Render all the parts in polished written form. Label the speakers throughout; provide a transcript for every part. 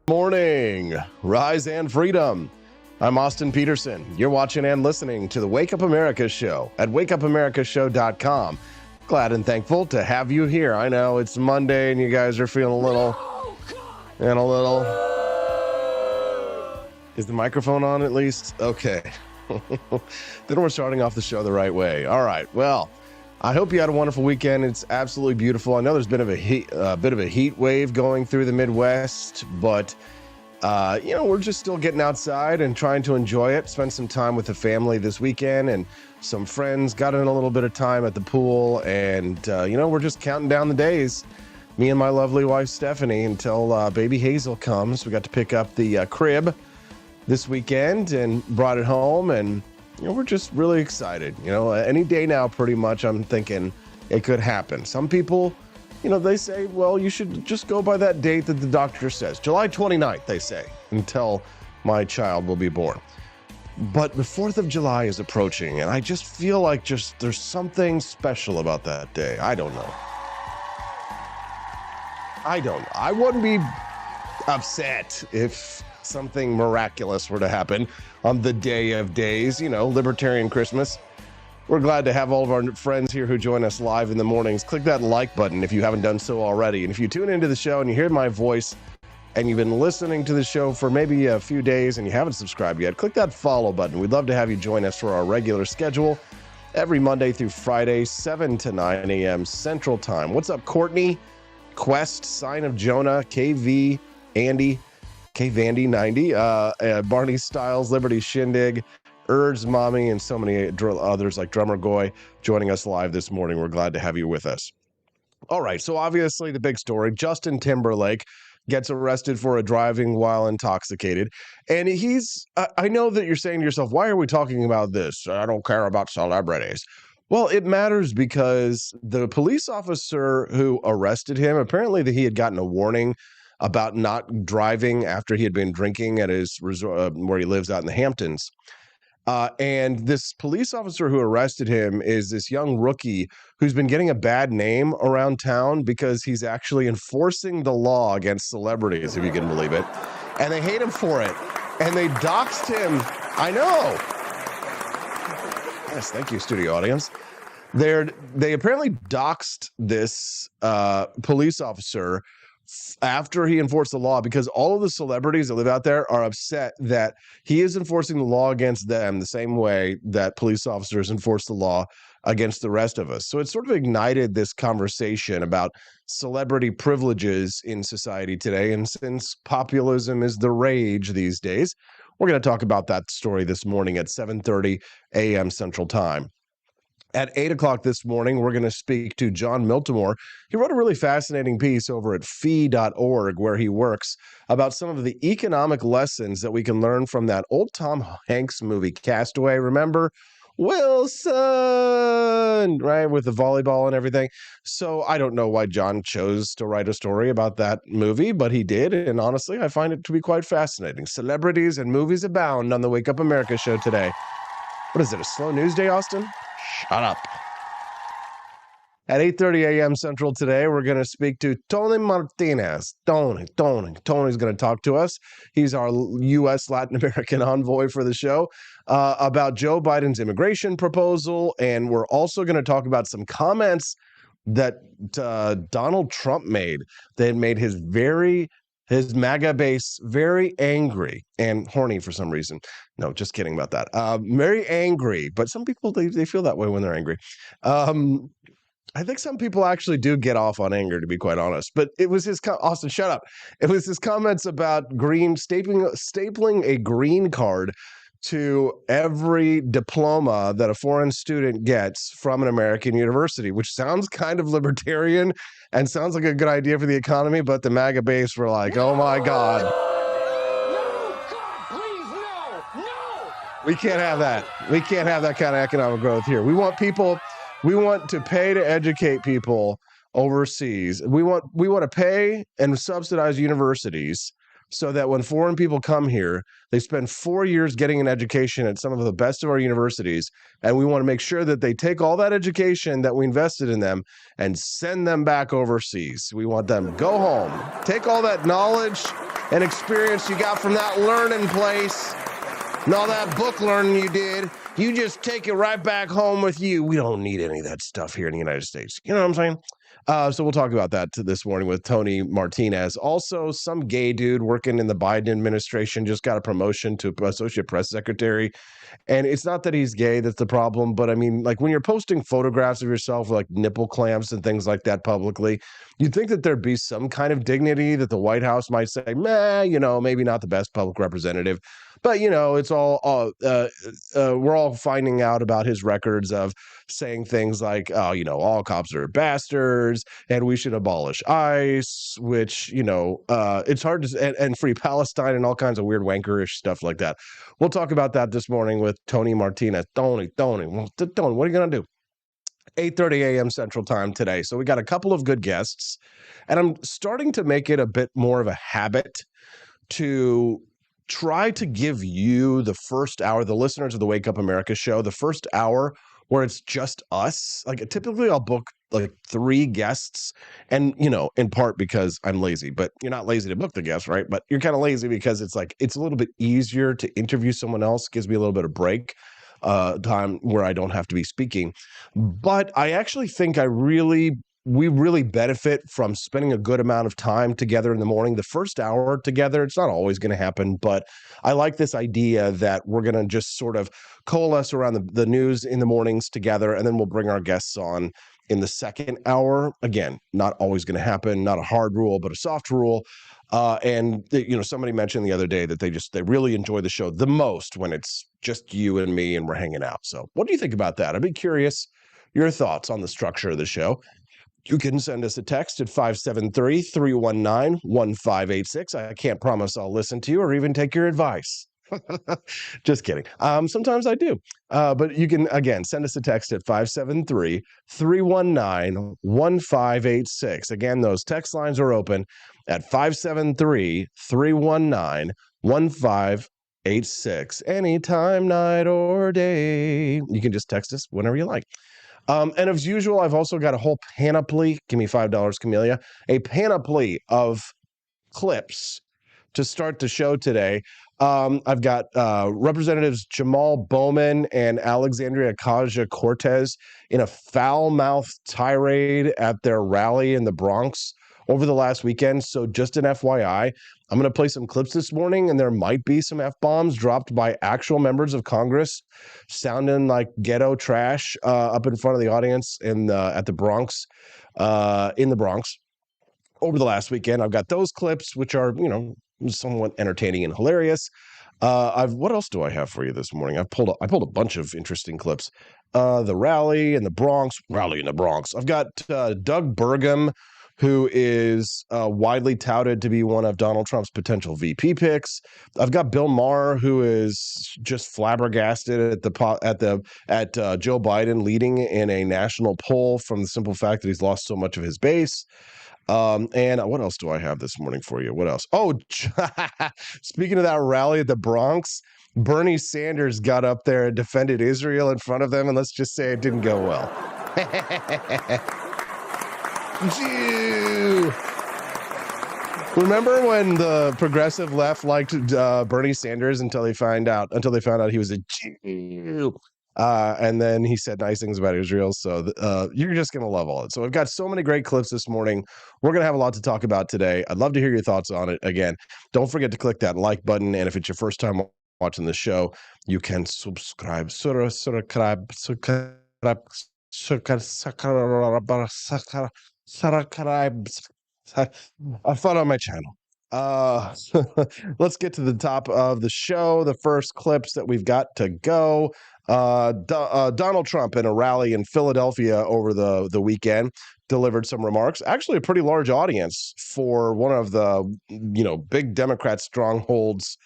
Speaker 1: Morning, rise and freedom. I'm Austin Peterson. You're watching and listening to the Wake Up America show at wakeupAmericaShow.com. Glad and thankful to have you here. I know it's Monday and you guys are feeling a little. Is the microphone on at least? Okay. Then we're starting off the show the right way. All right. Well, I hope you had a wonderful weekend. It's absolutely beautiful. I know there's been a bit of a heat wave going through the Midwest, but we're just still getting outside and trying to enjoy it. Spend some time with the family this weekend and some friends. Got in a little bit of time at the pool, and we're just counting down the days. Me and my lovely wife Stephanie until baby Hazel comes. We got to pick up the crib this weekend and brought it home, and we're just really excited. Any day now, pretty much, I'm thinking it could happen. Some people, they say, well, you should just go by that date that the doctor says. July 29th, they say, until my child will be born. But the 4th of July is approaching, and I just feel like there's something special about that day. I don't know. I wouldn't be upset if something miraculous were to happen on the day of days, Libertarian Christmas. We're glad to have all of our friends here who join us live in the mornings. Click that like button if you haven't done so already. And if you tune into the show and you hear my voice and you've been listening to the show for maybe a few days and you haven't subscribed yet, click that follow button. We'd love to have you join us for our regular schedule every Monday through Friday, 7 to 9 a.m. Central Time. What's up, Courtney, Quest, Sign of Jonah, KV, Andy, KVandy90, Barney Styles, Liberty Shindig, Urge Mommy, and so many others like Drummer Goy joining us live this morning. We're glad to have you with us. All right, so obviously the big story, Justin Timberlake gets arrested for driving while intoxicated. And I know that you're saying to yourself, why are we talking about this? I don't care about celebrities. Well, it matters because the police officer who arrested him, apparently that he had gotten a warning about not driving after he had been drinking at his resort where he lives out in the Hamptons. And this police officer who arrested him is this young rookie who's been getting a bad name around town because he's actually enforcing the law against celebrities, if you can believe it. And they hate him for it. And they doxed him. I know. Yes, thank you, studio audience. They apparently doxed this police officer after he enforced the law because all of the celebrities that live out there are upset that he is enforcing the law against them the same way that police officers enforce the law against the rest of us. So it sort of ignited this conversation about celebrity privileges in society today. And since populism is the rage these days, we're going to talk about that story this morning at 7:30 a.m. Central Time. At 8 o'clock this morning, we're going to speak to John Miltimore. He wrote a really fascinating piece over at fee.org where he works about some of the economic lessons that we can learn from that old Tom Hanks movie, Castaway. Remember? Wilson, right, with the volleyball and everything. So I don't know why John chose to write a story about that movie, but he did. And honestly, I find it to be quite fascinating. Celebrities and movies abound on the Wake Up America show today. What is it, a slow news day, Austin? Shut up. At 8:30 a.m. Central today, we're going to speak to Tony Martinez. Tony's going to talk to us. He's our U.S. Latin American envoy for the show about Joe Biden's immigration proposal. And we're also going to talk about some comments that Donald Trump made that made his MAGA base very angry and horny for some reason. No, just kidding about that. Very angry, but some people, they feel that way when they're angry. I think some people actually do get off on anger, to be quite honest. But it was his, Austin, shut up. It was his comments about stapling a green card to every diploma that a foreign student gets from an American university, which sounds kind of libertarian and sounds like a good idea for the economy, but the MAGA base were like, oh my God. No, God, please, no. We can't have that. We can't have that kind of economic growth here. We want to pay to educate people overseas. We want to pay and subsidize universities so that when foreign people come here, they spend 4 years getting an education at some of the best of our universities. And we want to make sure that they take all that education that we invested in them and send them back overseas. We want them to go home, take all that knowledge and experience you got from that learning place and all that book learning you did. You just take it right back home with you. We don't need any of that stuff here in the United States. You know what I'm saying? So we'll talk about that this morning with Tony Martinez. Also, some gay dude working in the Biden administration just got a promotion to associate press secretary. And it's not that he's gay that's the problem, but I mean, like when you're posting photographs of yourself with like nipple clamps and things like that publicly, you'd think that there'd be some kind of dignity that the White House might say, meh, you know, maybe not the best public representative. But, you know, it's all we're all finding out about his records of saying things like, oh, you know, all cops are bastards and we should abolish ICE, which, you know, it's hard to and free Palestine and all kinds of weird wankerish stuff like that. We'll talk about that this morning with Tony Martinez. Tony, what are you going to do? 8:30 a.m. Central Time today. So we got a couple of good guests, and I'm starting to make it a bit more of a habit to try to give you the first hour, the listeners of the Wake Up America show, the first hour where it's just us. Like typically I'll book like 3 guests, and you know, in part because I'm lazy, but you're not lazy to book the guests, right? But you're kind of lazy because it's like, it's a little bit easier to interview someone else, gives me a little bit of break time where I don't have to be speaking. But I actually think we really benefit from spending a good amount of time together in the morning. The first hour together, it's not always going to happen, but I like this idea that we're going to just sort of coalesce around the news in the mornings together, and then we'll bring our guests on in the second hour. Again, not always going to happen, not a hard rule, but a soft rule. You know, somebody mentioned the other day that they really enjoy the show the most when it's just you and me and we're hanging out. So what do you think about that? I'd be curious your thoughts on the structure of the show. You can send us a text at 573-319-1586. I can't promise I'll listen to you or even take your advice. Just kidding. Sometimes I do. But you can, again, send us a text at 573-319-1586. Again, those text lines are open at 573-319-1586. Anytime, night or day. You can just text us whenever you like. And as usual, I've also got a whole panoply. Give me $5, Camellia. A panoply of clips to start the show today. I've got Representatives Jamal Bowman and Alexandria Ocasio-Cortez in a foul-mouthed tirade at their rally in the Bronx over the last weekend. So just an FYI, I'm going to play some clips this morning, and there might be some F-bombs dropped by actual members of Congress sounding like ghetto trash up in front of the audience at the Bronx, in the Bronx over the last weekend. I've got those clips, which are, you know, somewhat entertaining and hilarious. What else do I have for you this morning? I pulled a bunch of interesting clips. The rally in the Bronx. I've got Doug Burgum, who is widely touted to be one of Donald Trump's potential VP picks. I've got Bill Maher, who is just flabbergasted at Joe Biden leading in a national poll from the simple fact that he's lost so much of his base. And what else do I have this morning for you? What else? Oh, speaking of that rally at the Bronx, Bernie Sanders got up there and defended Israel in front of them, and let's just say it didn't go well. Remember when the progressive left liked Bernie Sanders until they found out he was a Jew? And then he said nice things about Israel. So you're just going to love all it. So we've got so many great clips this morning. We're going to have a lot to talk about today. I'd love to hear your thoughts on it. Again, don't forget to click that like button. And if it's your first time watching the show, you can subscribe. I thought on my channel. Let's get to the top of the show. The first clips that we've got to go. Donald Trump in a rally in Philadelphia over the weekend delivered some remarks. Actually, a pretty large audience for one of the big Democrat strongholds.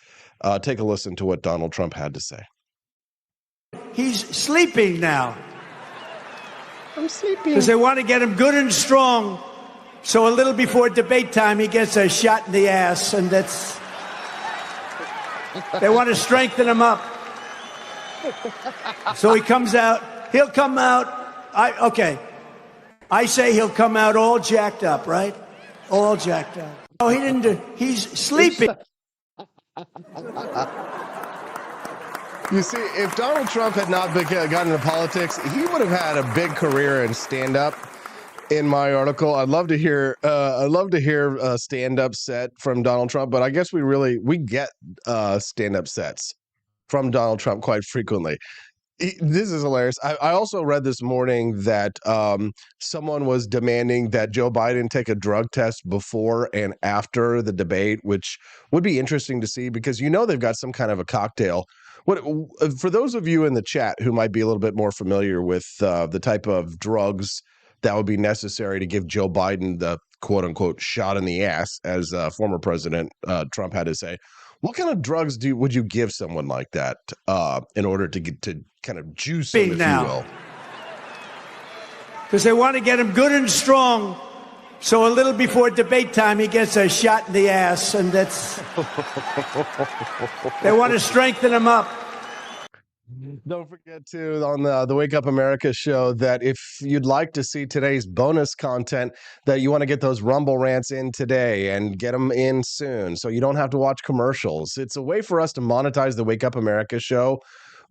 Speaker 1: Take a listen to what Donald Trump had to say.
Speaker 2: He's sleeping now.
Speaker 1: I'm sleeping.
Speaker 2: Because they want to get him good and strong. So a little before debate time, he gets a shot in the ass, and that's They want to strengthen him up. So he comes out. He'll come out. Okay. I say he'll come out all jacked up, right? All jacked up. Oh, he didn't do. He's sleeping.
Speaker 1: You see, if Donald Trump had not gotten into politics, he would have had a big career in stand-up. In my article, I'd love to hear a stand-up set from Donald Trump, but I guess we get stand-up sets from Donald Trump quite frequently. This is hilarious. I also read this morning that someone was demanding that Joe Biden take a drug test before and after the debate, which would be interesting to see because they've got some kind of a cocktail. For those of you in the chat who might be a little bit more familiar with the type of drugs that would be necessary to give Joe Biden the quote unquote shot in the ass, as former President Trump had to say, what kind of drugs would you give someone like that in order to get to kind of juice him, if you will?
Speaker 2: Because they want to get him good and strong, so a little before debate time he gets a shot in the ass, and that's they want to strengthen him up.
Speaker 1: Don't forget to, on the Wake Up America show, that if you'd like to see today's bonus content, that you want to get those Rumble rants in today and get them in soon so you don't have to watch commercials. It's a way for us to monetize the Wake Up America show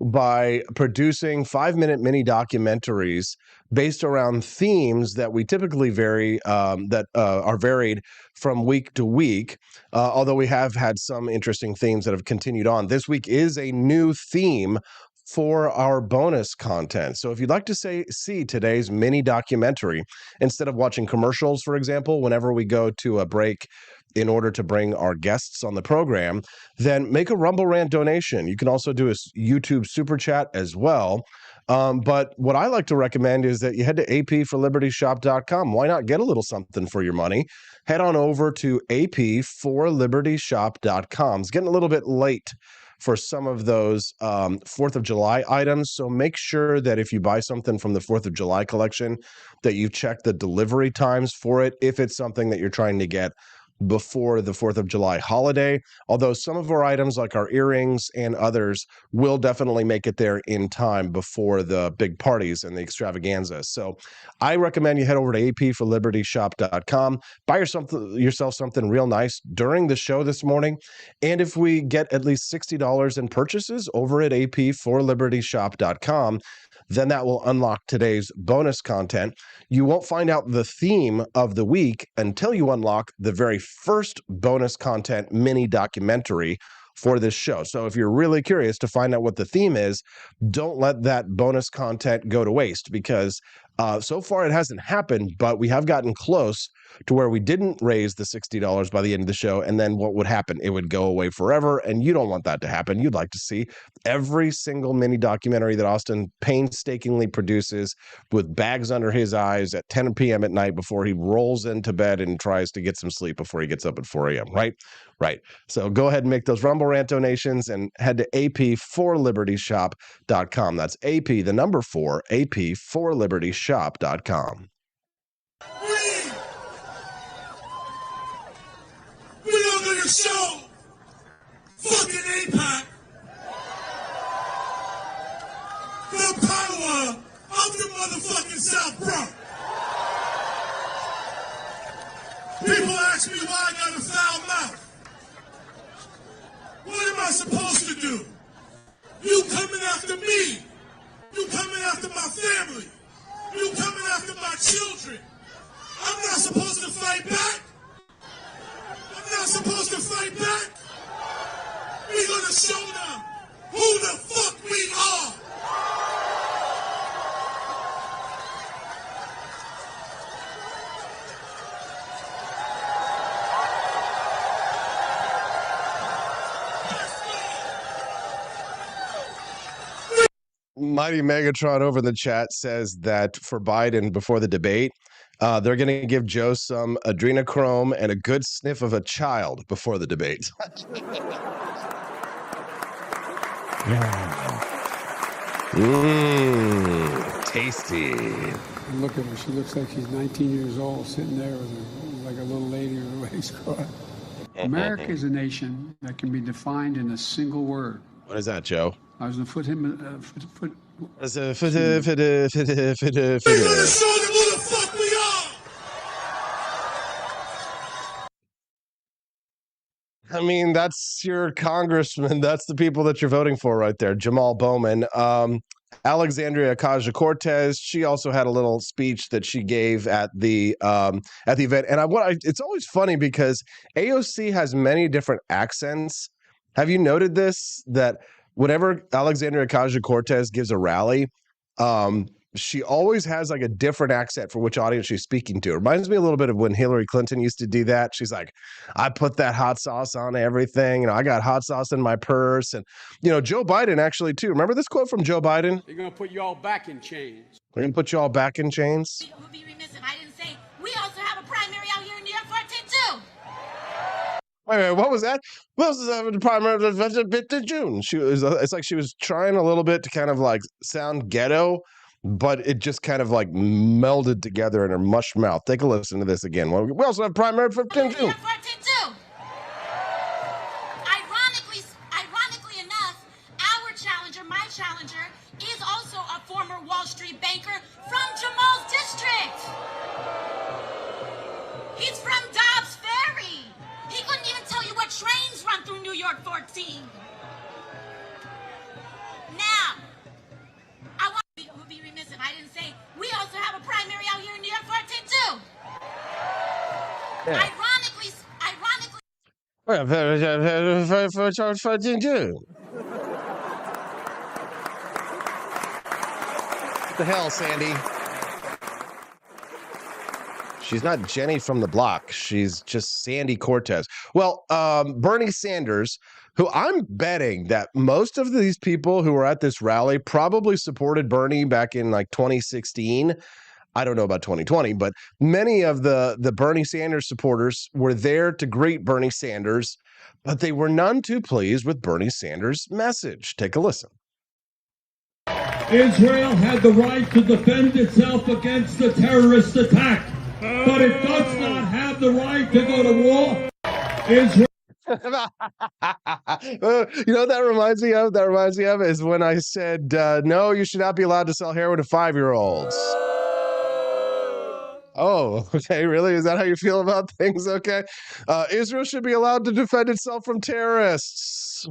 Speaker 1: by producing 5-minute mini documentaries based around themes that we typically vary, that are varied from week to week, although we have had some interesting themes that have continued on. This week is a new theme for our bonus content. So if you'd like to see today's mini documentary, instead of watching commercials, for example, whenever we go to a break in order to bring our guests on the program, then make a Rumble Rant donation. You can also do a YouTube super chat as well. But what I like to recommend is that you head to apforlibertyshop.com. Why not get a little something for your money? Head on over to apforlibertyshop.com. It's getting a little bit late for some of those 4th of July items. So make sure that if you buy something from the 4th of July collection, that you check the delivery times for it, if it's something that you're trying to get before the 4th of July holiday. Although some of our items, like our earrings and others, will definitely make it there in time before the big parties and the extravaganza. So I recommend you head over to apforlibertyshop.com, buy yourself something real nice during the show this morning. And if we get at least $60 in purchases over at apforlibertyshop.com, then that will unlock today's bonus content. You won't find out the theme of the week until you unlock the very first bonus content mini documentary for this show. So if you're really curious to find out what the theme is, don't let that bonus content go to waste, because so far it hasn't happened, but we have gotten close to where we didn't raise the $60 by the end of the show, and then what would happen? It would go away forever, and you don't want that to happen. You'd like to see every single mini documentary that Austin painstakingly produces with bags under his eyes at 10 p.m. at night before he rolls into bed and tries to get some sleep before he gets up at 4 a.m., right? Right. So go ahead and make those Rumble Rant donations and head to apforlibertyshop.com. That's AP, the number 4, apforlibertyshop.com.
Speaker 3: We're not gonna show fucking APAC the power of the motherfucking South Bronx. People ask me why I got a foul mouth. What am I supposed to do? You coming after me. You coming after my family. You coming after my children. I'm not supposed to fight back. I'm not supposed to fight back. We're gonna show them who the fuck we are.
Speaker 1: Mighty Megatron over in the chat says that for Biden before the debate, they're going to give Joe some adrenochrome and a good sniff of a child before the debate. Tasty.
Speaker 4: Look at her. She looks like she's 19 years old, sitting there with her, like a little lady with her legs crossed. America is a nation that can be defined in a single word.
Speaker 1: What is that, Joe?
Speaker 4: I was going to
Speaker 1: It's a
Speaker 3: We're gonna show them who the fuck we are.
Speaker 1: I mean, that's your congressman. That's the people that you're voting for right there. Jamal Bowman. Alexandria Ocasio-Cortez. She also had a little speech that she gave at the event. And it's always funny because AOC has many different accents. Have you noted this? That whenever Alexandria Ocasio-Cortez gives a rally, she always has like a different accent for which audience she's speaking to. It reminds me a little bit of when Hillary Clinton used to do that. She's like, I put that hot sauce on everything. I got hot sauce in my purse. And, Joe Biden actually, too. Remember this quote from Joe Biden?
Speaker 4: They're going to put you all back in chains.
Speaker 1: We're going to put you all back in chains.
Speaker 5: It would be remiss if I didn't say we also have a primary out here in New York 14 too.
Speaker 1: Wait, what was that? What was the primary in June? It's like she was trying a little bit to kind of like sound ghetto, but it just kind of like melded together in her mush mouth. Take a listen to this again. We also have primary 15 June.
Speaker 5: Ironically enough, our challenger, my challenger, is also a former Wall Street banker from Jamal's district. He's from Dobbs Ferry. He couldn't even tell you what trains run through New York 14. Now, it would be remiss if I didn't say we also have a primary out here in New York 14 too.
Speaker 1: Yeah.
Speaker 5: Ironically.
Speaker 1: What the hell, Sandy? She's not Jenny from the block. She's just Sandy Cortez. Well, Bernie Sanders, who I'm betting that most of these people who were at this rally probably supported Bernie back in like 2016. I don't know about 2020, but many of the Bernie Sanders supporters were there to greet Bernie Sanders, but they were none too pleased with Bernie Sanders' message. Take a listen.
Speaker 6: Israel had the right to defend itself against the terrorist attack, but it does not have the right to go to war. Israel.
Speaker 1: You know what that reminds me of? That reminds me of is when I said, no, you should not be allowed to sell heroin to 5-year-olds. Oh, okay. Really? Is that how you feel about things? Okay. Israel should be allowed to defend itself from terrorists.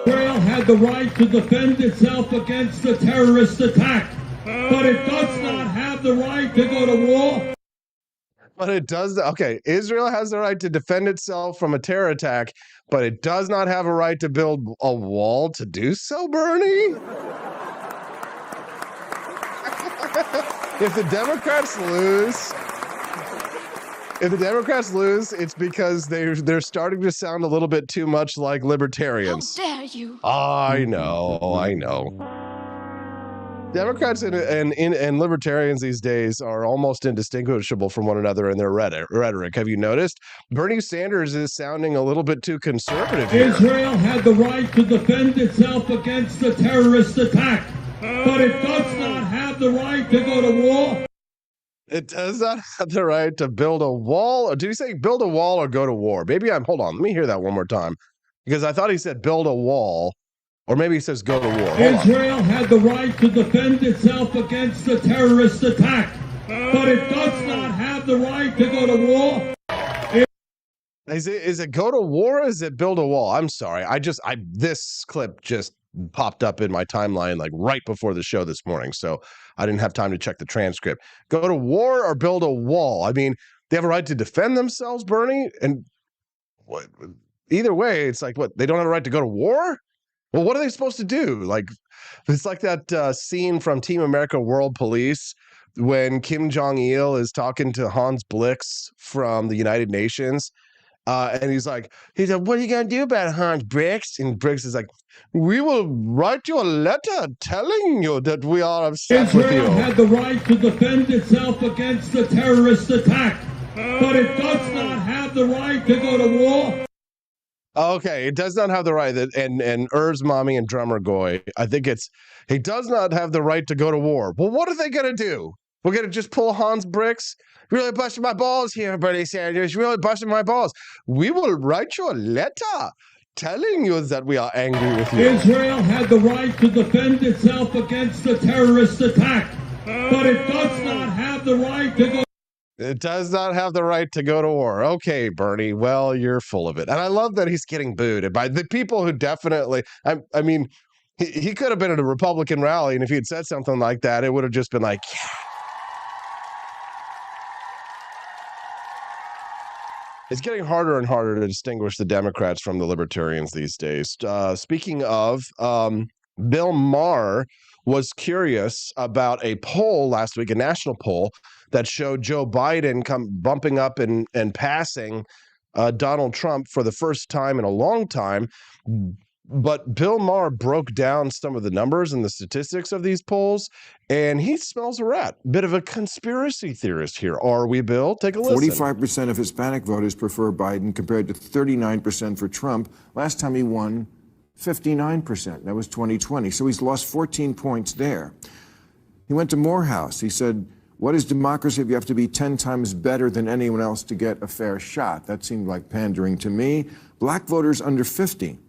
Speaker 6: Israel had the right to defend itself against the terrorist attack, but it does not have the right to go to war.
Speaker 1: But it does. Okay. Israel has the right to defend itself from a terror attack, but it does not have a right to build a wall to do so, Bernie. If the Democrats lose, it's because they're starting to sound a little bit too much like libertarians.
Speaker 5: How dare you?
Speaker 1: I know. Democrats and libertarians these days are almost indistinguishable from one another in their rhetoric. Have you noticed? Bernie Sanders is sounding a little bit too conservative here.
Speaker 6: Israel had the right to defend itself against the terrorist attack, but it does not have the right to go to war.
Speaker 1: It does not have the right to build a wall. Or did he say build a wall or go to war? Hold on. Let me hear that one more time. Because I thought he said build a wall. Or maybe he says go to war.
Speaker 6: Israel had the right to defend itself against the terrorist attack, but it does not have the right to go to war.
Speaker 1: Is it go to war or is it build a wall? I'm sorry. This clip just popped up in my timeline like right before the show this morning. So I didn't have time to check the transcript. Go to war or build a wall? I mean, they have a right to defend themselves, Bernie. And what, either way, it's like, what? They don't have a right to go to war? Well, what are they supposed to do? Like, it's like that scene from Team America World Police when Kim Jong-il is talking to Hans Blix from the United Nations. And he's like, what are you going to do about it, Hans Blix? And Blix is like, we will write you a letter telling you that we are upset with you.
Speaker 6: Israel had the right to defend itself against the terrorist attack, but it does not have the right to go to war.
Speaker 1: Okay, it does not have the right, and Urs Mommy and Drummer Goy, I think he does not have the right to go to war. Well, what are they going to do? We're going to just pull Hans Bricks. Really busting my balls here, Bernie Sanders. Really busting my balls. We will write you a letter telling you that we are angry with you.
Speaker 6: Israel had the right to defend itself against the terrorist attack, but it does not have the right to go.
Speaker 1: It does not have the right to go to war. Okay, Bernie. Well, you're full of it. And I love that he's getting booed by the people who definitely, I mean, he could have been at a Republican rally, and if he had said something like that, it would have just been like, yeah. It's getting harder and harder to distinguish the Democrats from the Libertarians these days. Speaking of, Bill Maher was curious about a poll last week, a national poll that showed Joe Biden bumping up and passing Donald Trump for the first time in a long time. But Bill Maher broke down some of the numbers and the statistics of these polls, and he smells a rat. Bit of a conspiracy theorist here. Are we, Bill? Take a listen.
Speaker 7: 45% of Hispanic voters prefer Biden compared to 39% for Trump. Last time he won, 59%. That was 2020. So he's lost 14 points there. He went to Morehouse. He said, what is democracy if you have to be 10 times better than anyone else to get a fair shot? That seemed like pandering to me. Black voters under 50.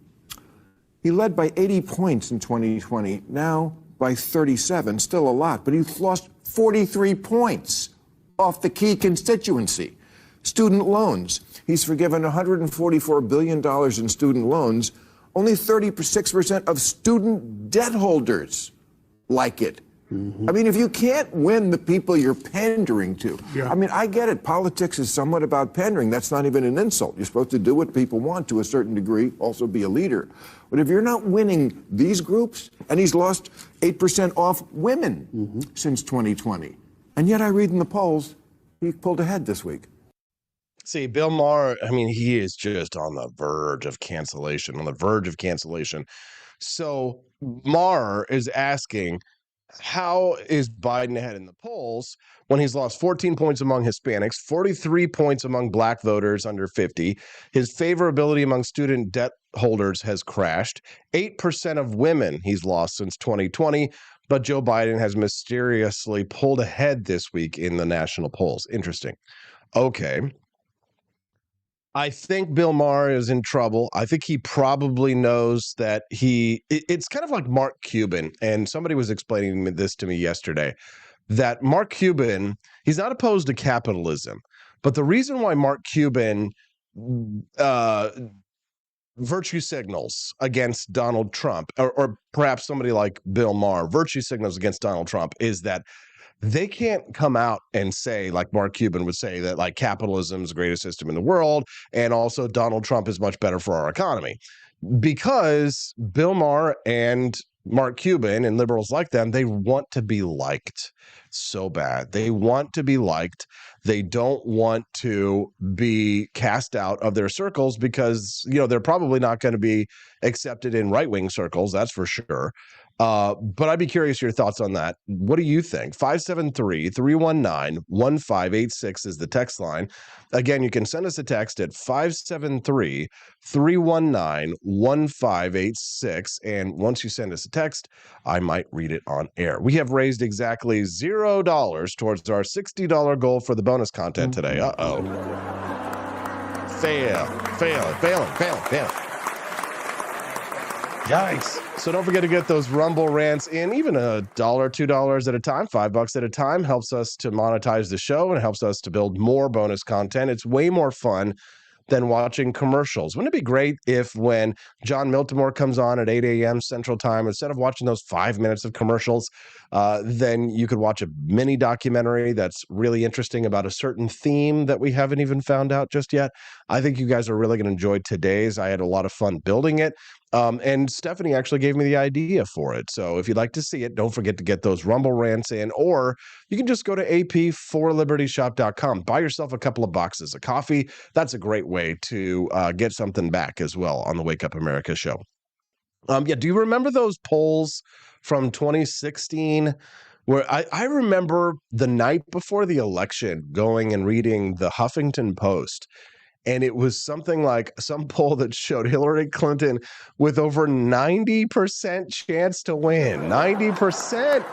Speaker 7: He led by 80 points in 2020, now by 37, still a lot, but he's lost 43 points off the key constituency. Student loans. He's forgiven $144 billion in student loans. Only 36% of student debt holders like it. I mean, if you can't win the people you're pandering to, I mean, I get it. Politics is somewhat about pandering. That's not even an insult. You're supposed to do what people want to a certain degree, also be a leader. But if you're not winning these groups, and he's lost 8% off women since 2020, and yet I read in the polls, he pulled ahead this week.
Speaker 1: See, Bill Maher, I mean, he is just on the verge of cancellation, So Maher is asking, how is Biden ahead in the polls when he's lost 14 points among Hispanics, 43 points among black voters under 50? His favorability among student debt holders has crashed. 8% of women he's lost since 2020, but Joe Biden has mysteriously pulled ahead this week in the national polls. Interesting. Okay. I think Bill Maher is in trouble. I think he probably knows that it's kind of like Mark Cuban. And somebody was explaining this to me yesterday, that Mark Cuban, he's not opposed to capitalism. But the reason why Mark Cuban virtue signals against Donald Trump, or perhaps somebody like Bill Maher, virtue signals against Donald Trump, is that they can't come out and say, like Mark Cuban would say, that like capitalism is the greatest system in the world, and also Donald Trump is much better for our economy. Because Bill Maher and Mark Cuban and liberals like them, they want to be liked so bad. They want to be liked. They don't want to be cast out of their circles because, you know, they're probably not going to be accepted in right-wing circles, that's for sure. But I'd be curious your thoughts on that. What do you think? 573-319-1586 is the text line. Again, you can send us a text at 573-319-1586. And once you send us a text, I might read it on air. We have raised exactly $0 towards our $60 goal for the bonus content today. Uh-oh. Failing. Yikes. So don't forget to get those Rumble rants in, even $1, $2 at a time, $5 at a time. Helps us to monetize the show and helps us to build more bonus content. It's way more fun than watching commercials. Wouldn't it be great if when John Miltimore comes on at 8 a.m. Central Time, instead of watching those 5 minutes of commercials, then you could watch a mini documentary that's really interesting about a certain theme that we haven't even found out just yet. I think you guys are really going to enjoy today's. I had a lot of fun building it. And Stephanie actually gave me the idea for it. So if you'd like to see it, don't forget to get those Rumble rants in, or you can just go to ap4libertyshop.com. Buy yourself a couple of boxes of coffee. That's a great way to get something back as well on the Wake Up America show. Do you remember those polls from 2016 where I remember the night before the election going and reading the Huffington Post? And it was something like some poll that showed Hillary Clinton with over 90% chance to win. 90%.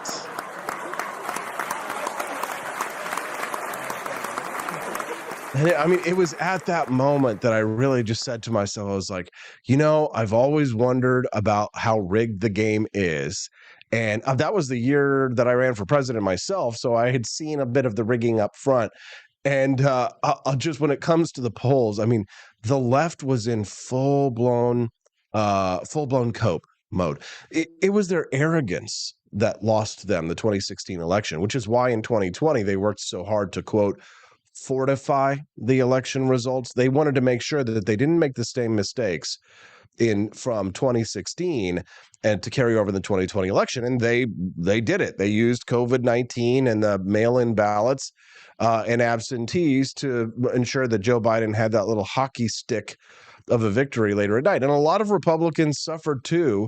Speaker 1: And I mean, it was at that moment that I really just said to myself, I was like, I've always wondered about how rigged the game is. And that was the year that I ran for president myself. So I had seen a bit of the rigging up front. And just when it comes to the polls, I mean, the left was in full-blown cope mode. It was their arrogance that lost them the 2016 election, which is why in 2020 they worked so hard to, quote, fortify the election results. They wanted to make sure that they didn't make the same mistakes from 2016 and to carry over the 2020 election. And they did it. They used COVID-19 and the mail-in ballots and absentees to ensure that Joe Biden had that little hockey stick of a victory later at night. And a lot of Republicans suffered too,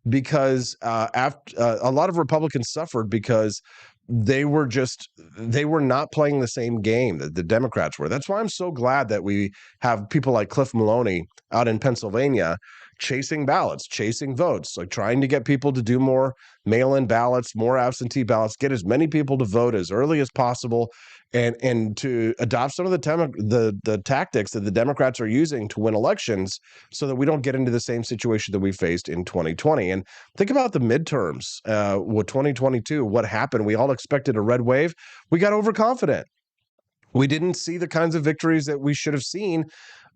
Speaker 1: because a lot of Republicans suffered because they were not playing the same game that the Democrats were. That's why I'm so glad that we have people like Cliff Maloney out in Pennsylvania chasing ballots, chasing votes, like trying to get people to do more mail-in ballots, more absentee ballots, get as many people to vote as early as possible, and to adopt some of the tactics that the Democrats are using to win elections so that we don't get into the same situation that we faced in 2020. And think about the midterms with 2022, what happened. We all expected a red wave. We got overconfident. We didn't see the kinds of victories that we should have seen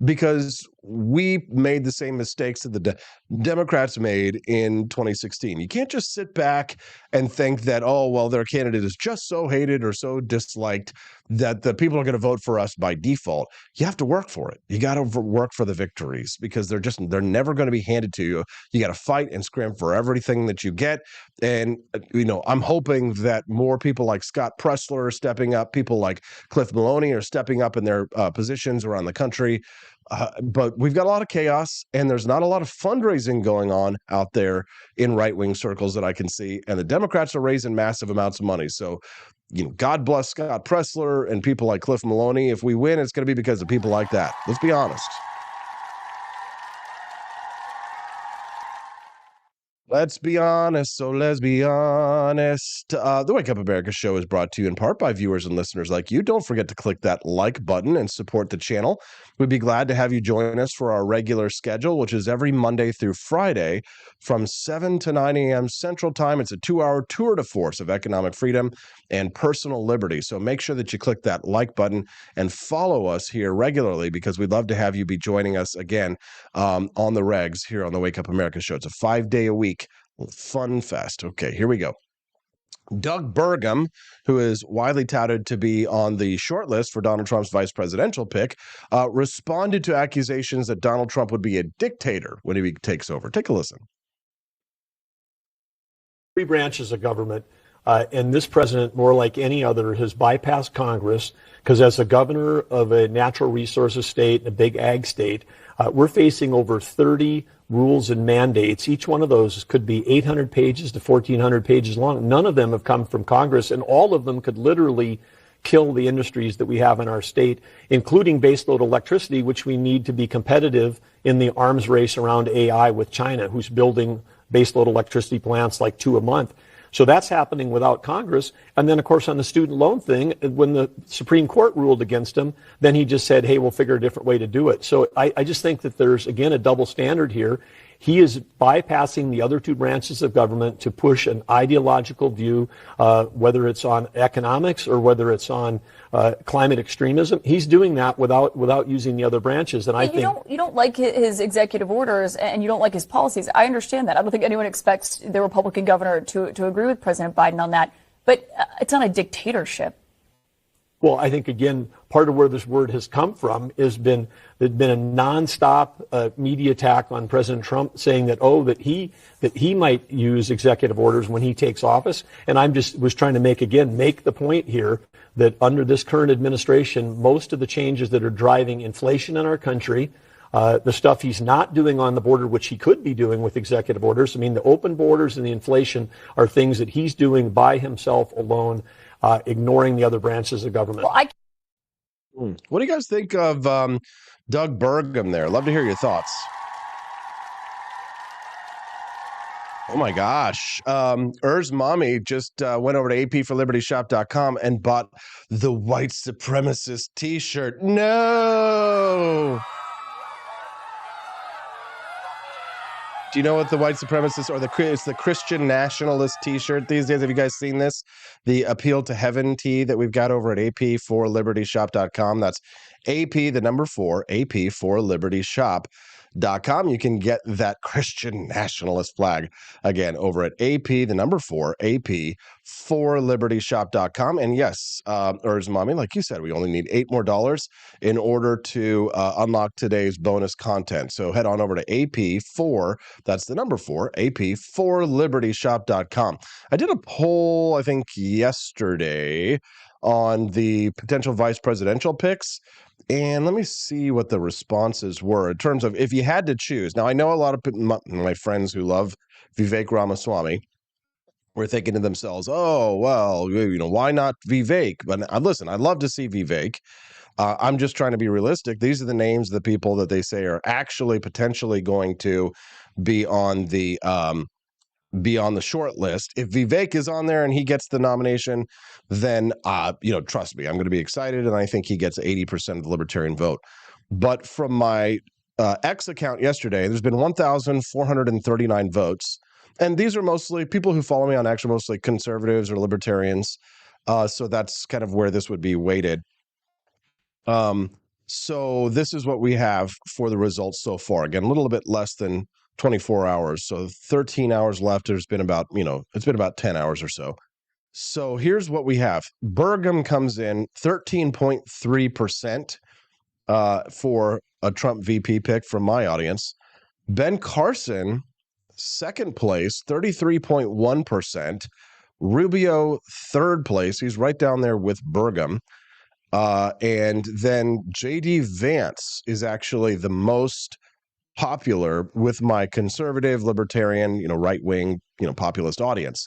Speaker 1: because we made the same mistakes that the Democrats made in 2016. You can't just sit back and think that, oh, well, their candidate is just so hated or so disliked that the people are going to vote for us by default. You have to work for it. You got to work for the victories because they're never going to be handed to you. You got to fight and scram for everything that you get. And, I'm hoping that more people like Scott Pressler are stepping up, people like Cliff Maloney are stepping up in their positions around the country. But we've got a lot of chaos, and there's not a lot of fundraising going on out there in right-wing circles that I can see. And the Democrats are raising massive amounts of money. So, God bless Scott Pressler and people like Cliff Maloney. If we win, it's going to be because of people like that. Let's be honest. Let's be honest, so let's be honest. The Wake Up America show is brought to you in part by viewers and listeners like you. Don't forget to click that like button and support the channel. We'd be glad to have you join us for our regular schedule, which is every Monday through Friday from 7 to 9 a.m. Central Time. It's a 2-hour tour de force of economic freedom and personal liberty. So make sure that you click that like button and follow us here regularly because we'd love to have you be joining us again on the regs here on the Wake Up America show. It's a 5-day-a-week fun fest. Okay, here we go. Doug Burgum, who is widely touted to be on the short list for Donald Trump's vice presidential pick, responded to accusations that Donald Trump would be a dictator when he takes over. Take a listen.
Speaker 8: 3 branches of government, and this president, more like any other, has bypassed Congress because as a governor of a natural resources state and a big ag state, we're facing over 30 rules and mandates. Each one of those could be 800 pages to 1,400 pages long. None of them have come from Congress, and all of them could literally kill the industries that we have in our state, including baseload electricity, which we need to be competitive in the arms race around AI with China, who's building baseload electricity plants like 2 a month. So that's happening without Congress. And then, of course, on the student loan thing, when the Supreme Court ruled against him, then he just said, hey, we'll figure a different way to do it. So I just think that there's, again, a double standard here. He is bypassing the other 2 branches of government to push an ideological view, whether it's on economics or whether it's on climate extremism. He's doing that without using the other branches. And I think
Speaker 9: you don't like his executive orders and you don't like his policies. I understand that. I don't think anyone expects the Republican governor to agree with President Biden on that. But it's not a dictatorship.
Speaker 8: Well, I think, again, part of where this word has come from has been there's been a nonstop media attack on President Trump saying that he might use executive orders when he takes office. And was trying to make the point here that under this current administration, most of the changes that are driving inflation in our country, the stuff he's not doing on the border, which he could be doing with executive orders. I mean, the open borders and the inflation are things that he's doing by himself alone, ignoring the other branches of government.
Speaker 1: What do you guys think of Doug Burgum there? Love to hear your thoughts. Oh my gosh. Urs mommy just went over to apforlibertyshop.com and bought the white supremacist t-shirt. No. Do you know what the white supremacist or it's the Christian nationalist t-shirt these days? Have you guys seen this? The Appeal to Heaven tee that we've got over at apforlibertyshop.com. That's AP, the number 4, apforlibertyshop.com. You can get that Christian nationalist flag again over at AP, the number 4, apforlibertyshop.com. And yes, Urs mommy, like you said, we only need $8 more in order to unlock today's bonus content. So head on over to AP4, that's the number 4, apforlibertyshop.com. I did a poll, I think, yesterday on the potential vice presidential picks. And let me see what the responses were in terms of if you had to choose. Now, I know a lot of my friends who love Vivek Ramaswamy were thinking to themselves, oh, well, why not Vivek? But listen, I'd love to see Vivek. I'm just trying to be realistic. These are the names of the people that they say are actually potentially going to be on the short list. If Vivek is on there and he gets the nomination, then trust me, I'm going to be excited, and I think he gets 80% of the libertarian vote. But from my X account yesterday, there's been 1,439 votes, and these are mostly people who follow me on X, are mostly conservatives or libertarians. So that's kind of where this would be weighted. So this is what we have for the results so far. Again, a little bit less than 24 hours. So 13 hours left. There's been about, it's been about 10 hours or so. So here's what we have. Burgum comes in 13.3% for a Trump VP pick from my audience. Ben Carson, second place, 33.1%. Rubio, third place. He's right down there with Burgum. And then J.D. Vance is actually the most popular with my conservative, libertarian, right-wing, populist audience.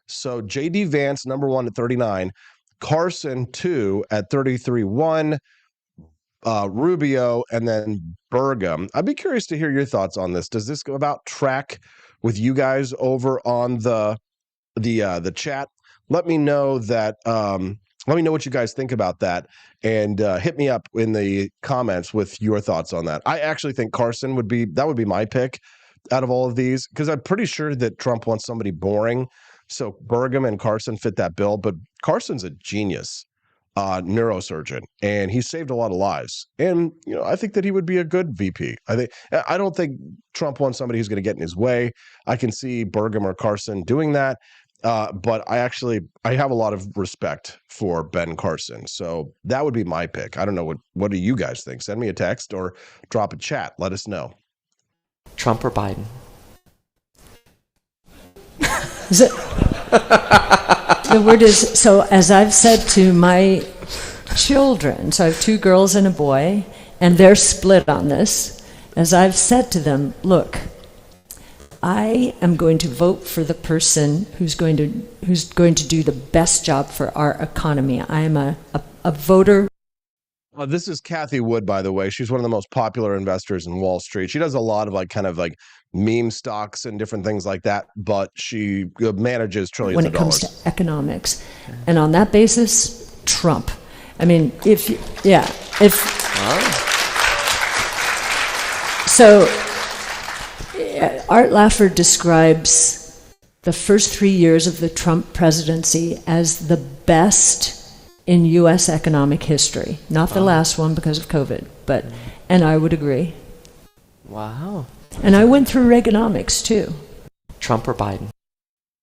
Speaker 1: So J.D. Vance, number 1 at 39, Carson 2 at 33.1, Rubio, and then Burgum. I'd be curious to hear your thoughts on this. Does this go about track with you guys over on the chat? Let me know that. Let me know what you guys think about that, and hit me up in the comments with your thoughts on that. I actually think Carson would be my pick out of all of these, because I'm pretty sure that Trump wants somebody boring. So Burgum and Carson fit that bill, but Carson's a genius neurosurgeon, and he saved a lot of lives. And I think that he would be a good VP. I don't think Trump wants somebody who's going to get in his way. I can see Burgum or Carson doing that. But I have a lot of respect for Ben Carson. So that would be my pick. I don't know. What do you guys think? Send me a text or drop a chat. Let us know.
Speaker 10: Trump or Biden?
Speaker 11: Is it? The word is, so as I've said to my children, so I have 2 girls and a boy, and they're split on this. As I've said to them, look, I am going to vote for the person who's going to do the best job for our economy. I am a voter.
Speaker 1: This is Kathy Wood, by the way. She's one of the most popular investors in Wall Street. She does a lot of kind of meme stocks and different things like that, but she manages trillions of dollars.
Speaker 11: When it comes to economics. And on that basis, Trump. I mean, So Art Laffer describes the first 3 years of the Trump presidency as the best in U.S. economic history. Not the last one because of COVID, and I would agree.
Speaker 10: Wow.
Speaker 11: And I went through Reaganomics too.
Speaker 10: Trump or Biden?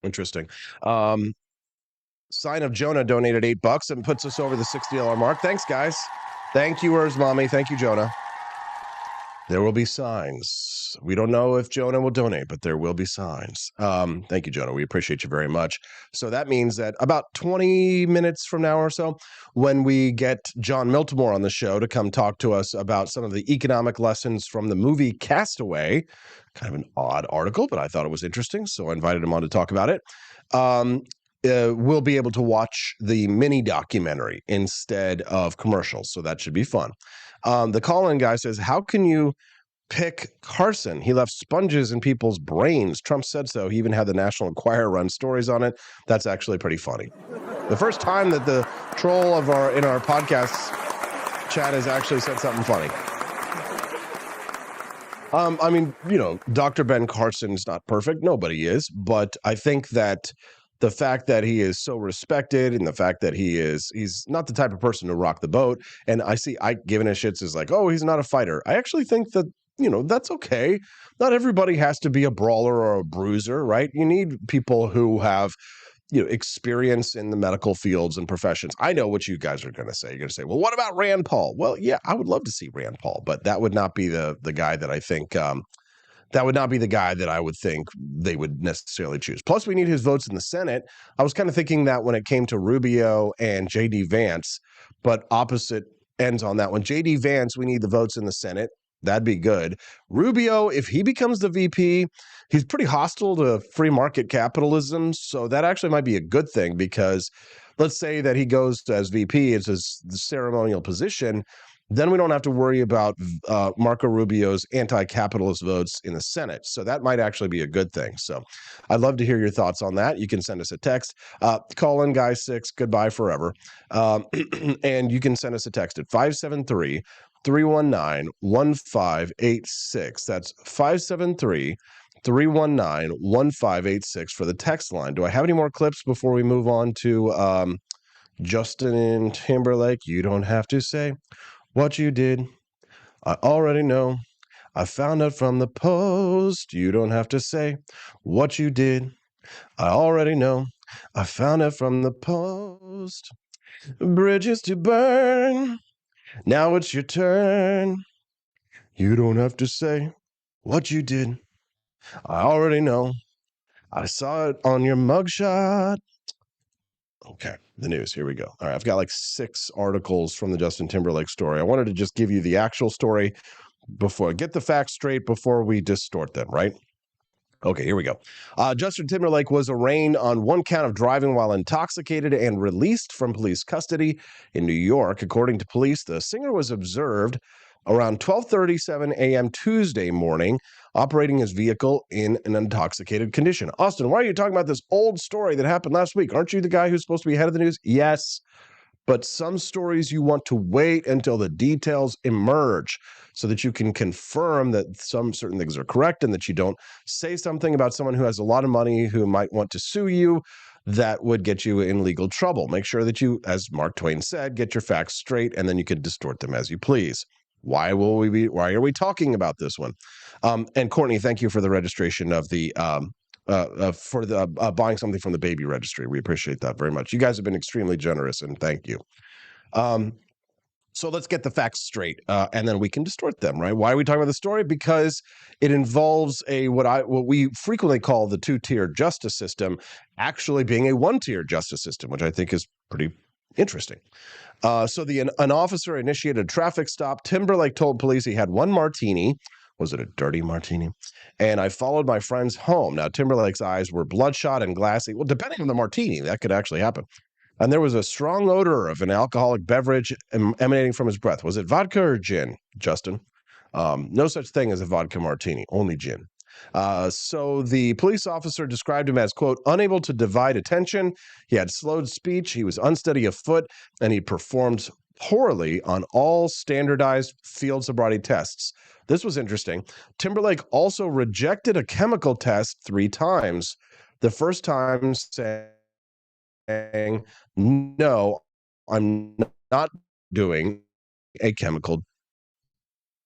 Speaker 1: Interesting. Sign of Jonah donated $8 and puts us over the $60 mark. Thanks, guys. Thank you, Urs mommy. Thank you, Jonah. There will be signs. We don't know if Jonah will donate, but there will be signs. Thank you, Jonah. We appreciate you very much. So that means that about 20 minutes from now or so, when we get John Miltimore on the show to come talk to us about some of the economic lessons from the movie Castaway, kind of an odd article, but I thought it was interesting, so I invited him on to talk about it. We'll be able to watch the mini documentary instead of commercials, so that should be fun. The call-in guy says, how can you pick Carson. He left sponges in people's brains. Trump said so. He even had the National Enquirer run stories on it. That's actually pretty funny. The first time that the troll in our podcast chat has actually said something funny. I mean, Dr. Ben Carson is not perfect. Nobody is. But I think that the fact that he is so respected and the fact that he's not the type of person to rock the boat. And I see Ike giving a shits is like, oh, he's not a fighter. I actually think that, that's okay. Not everybody has to be a brawler or a bruiser, right? You need people who have, experience in the medical fields and professions. I know what you guys are going to say. You're going to say, well, what about Rand Paul? Well, yeah, I would love to see Rand Paul, but that would not be the guy that I think, that would not be the guy that I would think they would necessarily choose. Plus, we need his votes in the Senate. I was kind of thinking that when it came to Rubio and J.D. Vance, but opposite ends on that one. J.D. Vance, we need the votes in the Senate. That'd be good. Rubio, if he becomes the VP, he's pretty hostile to free market capitalism. So that actually might be a good thing because let's say that he goes as VP, it's his ceremonial position. Then we don't have to worry about Marco Rubio's anti-capitalist votes in the Senate. So that might actually be a good thing. So I'd love to hear your thoughts on that. You can send us a text. Call in, guy 6, goodbye forever. And you can send us a text at 573-319-1586. That's 573-319-1586 for the text line. Do I have any more clips before we move on to Justin Timberlake? You don't have to say what you did. I already know. I found out from the Post. You don't have to say what you did. I already know. I found out from the Post. Bridges to burn. Now it's your turn. You don't have to say what you did. I already know. I saw it on your mugshot. Okay, the news. Here we go. All right, I've got like 6 articles from the Justin Timberlake story. I wanted to just give you the actual story before, get the facts straight before we distort them, right? Okay, here we go. Justin Timberlake was arraigned on 1 count of driving while intoxicated and released from police custody in New York. According to police, the singer was observed around 12:37 a.m. Tuesday morning, operating his vehicle in an intoxicated condition. Austin, why are you talking about this old story that happened last week? Aren't you the guy who's supposed to be head of the news? Yes, but some stories you want to wait until the details emerge so that you can confirm that some certain things are correct and that you don't say something about someone who has a lot of money who might want to sue you that would get you in legal trouble. Make sure that you, as Mark Twain said, get your facts straight and then you can distort them as you please. Why are we talking about this one? And Courtney, thank you for the registration of the buying something from the baby registry. We appreciate that very much. You guys have been extremely generous, and thank you. So let's get the facts straight, and then we can distort them, right? Why are we talking about the story? Because it involves what we frequently call the 2-tier justice system actually being a 1-tier justice system, which I think is pretty interesting. So an officer initiated a traffic stop. Timberlake told police he had 1 martini. Was it a dirty martini? And I followed my friends home. Now, Timberlake's eyes were bloodshot and glassy. Well, depending on the martini, that could actually happen. And there was a strong odor of an alcoholic beverage emanating from his breath. Was it vodka or gin, Justin? No such thing as a vodka martini, only gin. So the police officer described him as, quote, unable to divide attention. He had slowed speech. He was unsteady of foot, and he performed poorly on all standardized field sobriety tests. This was interesting. Timberlake also rejected a chemical test 3 times. The first time saying, no, I'm not doing a chemical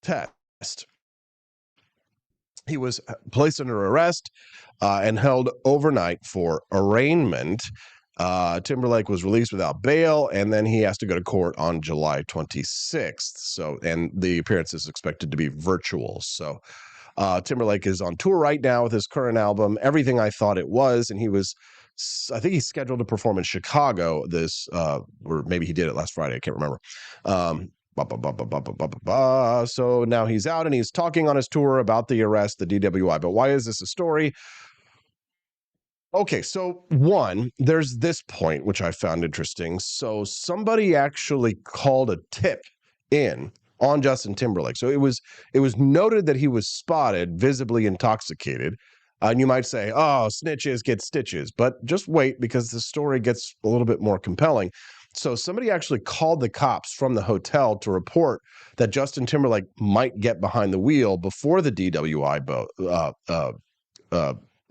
Speaker 1: test. He was placed under arrest and held overnight for arraignment. Timberlake was released without bail, and then he has to go to court on July 26th. So, and the appearance is expected to be virtual. So, Timberlake is on tour right now with his current album, Everything I Thought It Was, and I think he's scheduled to perform in Chicago or maybe he did it last Friday. I can't remember. So now he's out and he's talking on his tour about the arrest, the DWI. But why is this a story? Okay, so there's this point, which I found interesting. So somebody actually called a tip in on Justin Timberlake. So it was noted that he was spotted visibly intoxicated. And you might say, oh, snitches get stitches. But just wait, because the story gets a little bit more compelling. So somebody actually called the cops from the hotel to report that Justin Timberlake might get behind the wheel before the DWI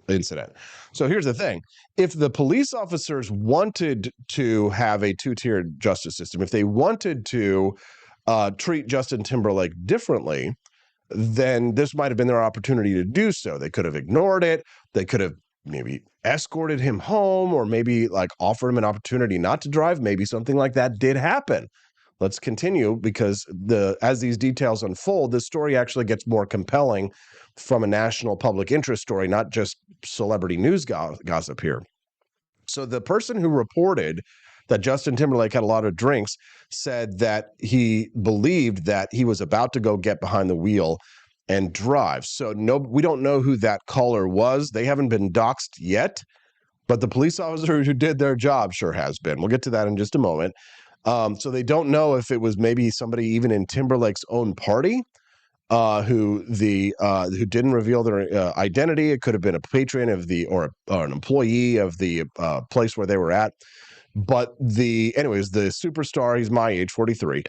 Speaker 1: incident. So here's the thing. If the police officers wanted to have a two-tiered justice system, if they wanted to treat Justin Timberlake differently, then this might have been their opportunity to do so. They could have ignored it. They could have maybe escorted him home, or maybe like offered him an opportunity not to drive. Maybe something like that did happen. Let's continue, because as these details unfold, this story actually gets more compelling from a national public interest story, not just celebrity news gossip here. So the person who reported that Justin Timberlake had a lot of drinks said that he believed that he was about to go get behind the wheel and drive. So we don't know who that caller was. They haven't been doxxed yet, but the police officer who did their job sure has been. We'll get to that in just a moment. So they don't know if it was maybe somebody even in Timberlake's own party who didn't reveal their identity. It could have been a patron of or an employee of the place where they were at. But anyways, the superstar, he's my age, 43,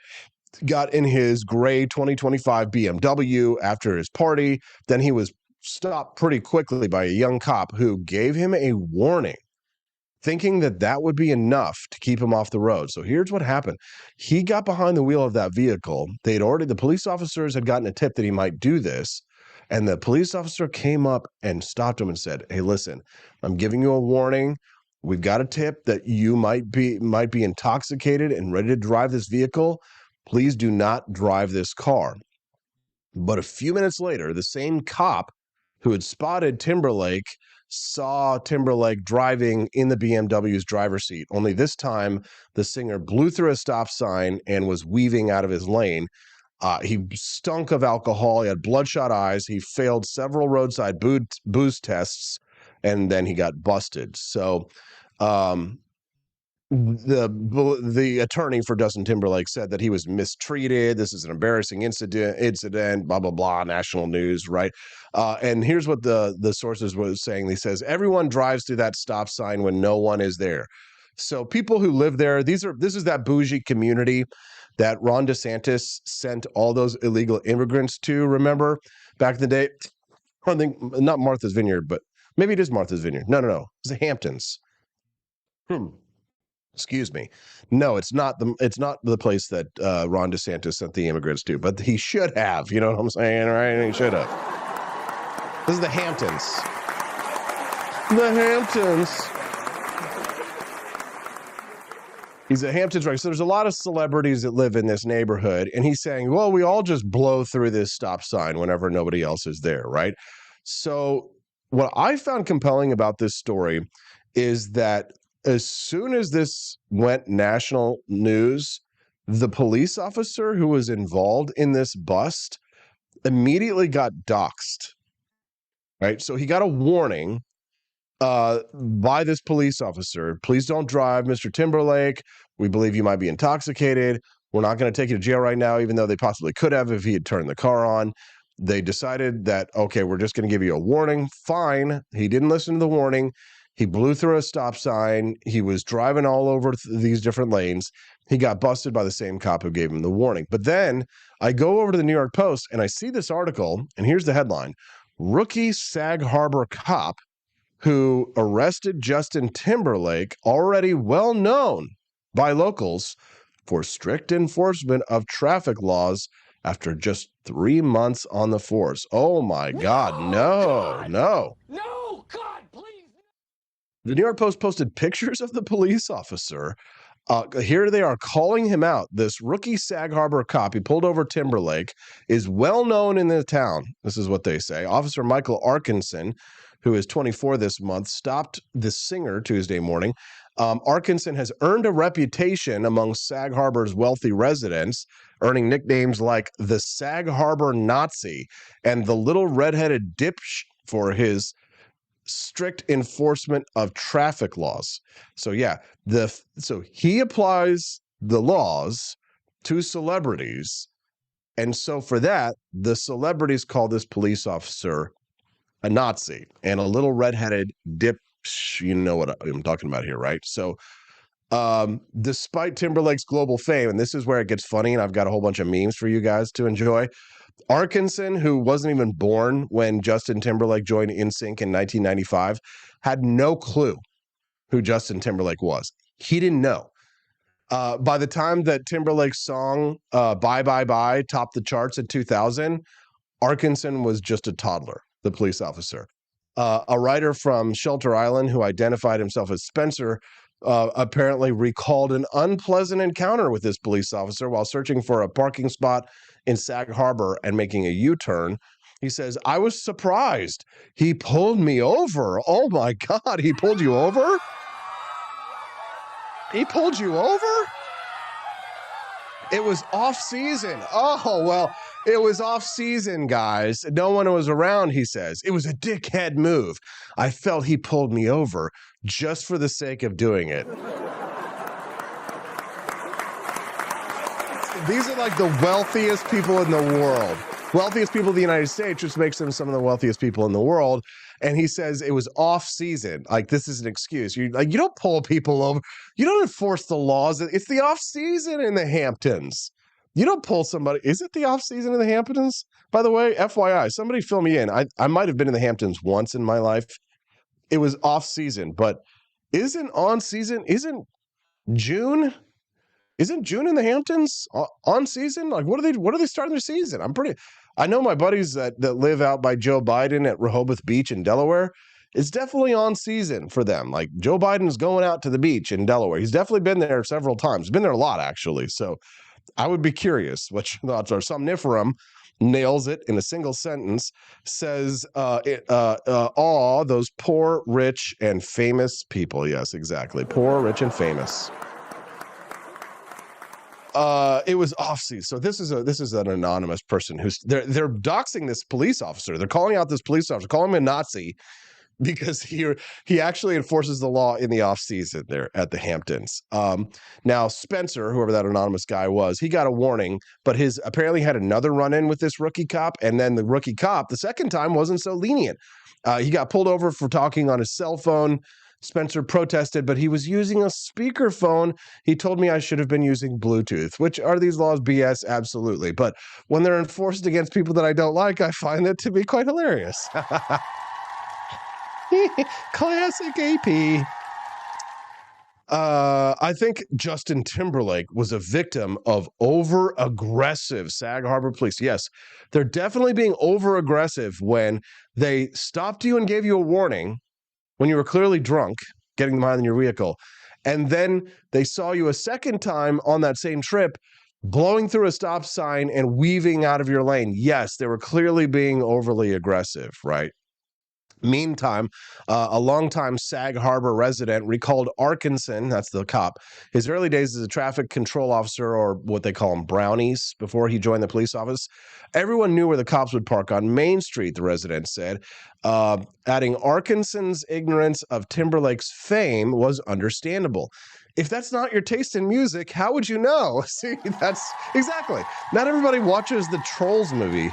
Speaker 1: got in his gray 2025 BMW after his party. Then he was stopped pretty quickly by a young cop who gave him a warning, thinking that that would be enough to keep him off the road. So here's what happened. He got behind the wheel of that vehicle. The police officers had gotten a tip that he might do this. And the police officer came up and stopped him and said, hey, listen, I'm giving you a warning. We've got a tip that you might be intoxicated and ready to drive this vehicle. Please do not drive this car. But a few minutes later, the same cop who had spotted Timberlake saw Timberlake driving in the BMW's driver's seat. Only this time, the singer blew through a stop sign and was weaving out of his lane. He stunk of alcohol. He had bloodshot eyes. He failed several roadside booze tests, and then he got busted. So the attorney for Justin Timberlake said that he was mistreated. This is an embarrassing incident, blah, blah, blah, national news, right? And here's what the sources was saying. He says, everyone drives through that stop sign when no one is there. So people who live there, this is that bougie community that Ron DeSantis sent all those illegal immigrants to, remember? Back in the day, I think not Martha's Vineyard, but maybe it is Martha's Vineyard. No. It's the Hamptons. Excuse me. No, it's not the place that Ron DeSantis sent the immigrants to, but he should have. You know what I'm saying, right? He should have. This is the Hamptons. The Hamptons. He's a Hamptons right. So there's a lot of celebrities that live in this neighborhood, and he's saying, well, we all just blow through this stop sign whenever nobody else is there, right? So what I found compelling about this story is that as soon as this went national news, the police officer who was involved in this bust immediately got doxxed, right? So he got a warning by this police officer. Please don't drive, Mr. Timberlake. We believe you might be intoxicated. We're not going to take you to jail right now, even though they possibly could have if he had turned the car on. They decided that, okay, we're just going to give you a warning. Fine. He didn't listen to the warning. He blew through a stop sign. He was driving all over these different lanes. He got busted by the same cop who gave him the warning. But then I go over to the New York Post and I see this article, and here's the headline. Rookie Sag Harbor cop who arrested Justin Timberlake, already well known by locals for strict enforcement of traffic laws after just 3 months on the force. Oh my God, no.
Speaker 12: No, God, please.
Speaker 1: The New York Post posted pictures of the police officer. Here they are calling him out. This rookie Sag Harbor cop, he pulled over Timberlake, is well known in the town. This is what they say. Officer Michael Arkinson, who is 24 this month, stopped the singer Tuesday morning. Arkinson has earned a reputation among Sag Harbor's wealthy residents, earning nicknames like the Sag Harbor Nazi and the Little Redheaded Dipsh for his strict enforcement of traffic laws. So yeah, so he applies the laws to celebrities, And so for that, the celebrities call this police officer a Nazi and a little redheaded dip. You know what I'm talking about here, right? So despite Timberlake's global fame, and this is where it gets funny, and I've got a whole bunch of memes for you guys to enjoy. Arkinson, who wasn't even born when Justin Timberlake joined NSYNC in 1995, had no clue who Justin Timberlake was. He didn't know. By the time that Timberlake's song Bye Bye Bye topped the charts in 2000, Arkinson was just a toddler, the police officer. A writer from Shelter Island who identified himself as Spencer apparently recalled an unpleasant encounter with this police officer while searching for a parking spot in Sag Harbor and making a U-turn. He says, I was surprised. He pulled me over. Oh my God, he pulled you over? He pulled you over? It was off season. Oh, well, it was off season, guys. No one was around, he says. It was a dickhead move. I felt he pulled me over just for the sake of doing it. These are like the wealthiest people in the world. Wealthiest people in the United States, which makes them some of the wealthiest people in the world. And he says it was off season. Like, this is an excuse. You don't pull people over. You don't enforce the laws. It's the off season in the Hamptons. You don't pull somebody. Is it the off season in the Hamptons? By the way, FYI, somebody fill me in. I might have been in the Hamptons once in my life. It was off season, but isn't on season? Isn't June in the Hamptons on season? Like, what are they starting their season? I know my buddies that live out by Joe Biden at Rehoboth Beach in Delaware. It's definitely on season for them. Like, Joe Biden's going out to the beach in Delaware. He's definitely been there several times. He's been there a lot, actually. So I would be curious what your thoughts are. Somniferum nails it in a single sentence, says, aw, those poor, rich, and famous people. Yes, exactly. Poor, rich, and famous. It was off season. So this is an anonymous person who's they're doxing this police officer. They're calling out this police officer, calling him a Nazi because he actually enforces the law in the off season there at the Hamptons. Now Spencer, whoever that anonymous guy was, he got a warning, but his apparently had another run-in with this rookie cop, and then the rookie cop the second time wasn't so lenient. He got pulled over for talking on his cell phone. Spencer protested, but he was using a speakerphone. He told me I should have been using Bluetooth. Which, are these laws BS? Absolutely. But when they're enforced against people that I don't like, I find it to be quite hilarious. Classic AP. I think Justin Timberlake was a victim of over-aggressive Sag Harbor police. Yes, they're definitely being over-aggressive when they stopped you and gave you a warning when you were clearly drunk, getting them out in your vehicle, and then they saw you a second time on that same trip, blowing through a stop sign and weaving out of your lane. Yes, they were clearly being overly aggressive, right? Meantime, a longtime Sag Harbor resident recalled Arkinson, that's the cop, his early days as a traffic control officer, or what they call them, brownies, before he joined the police office. Everyone knew where the cops would park on Main Street, the resident said, adding Arkinson's ignorance of Timberlake's fame was understandable. If that's not your taste in music, how would you know? See, that's exactly. Not everybody watches the Trolls movie.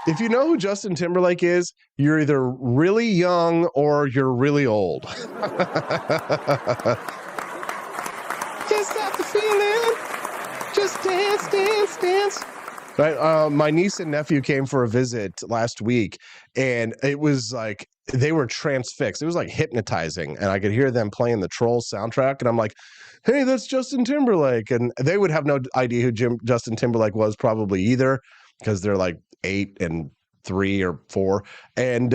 Speaker 1: If you know who Justin Timberlake is, you're either really young or you're really old. Just got the feeling. Just dance, dance, dance. Right. My niece and nephew came for a visit last week, and it was like they were transfixed. It was like hypnotizing, and I could hear them playing the Trolls soundtrack, and I'm like, hey, that's Justin Timberlake. And they would have no idea who Justin Timberlake was probably either, because they're like 8 and 3 or 4, and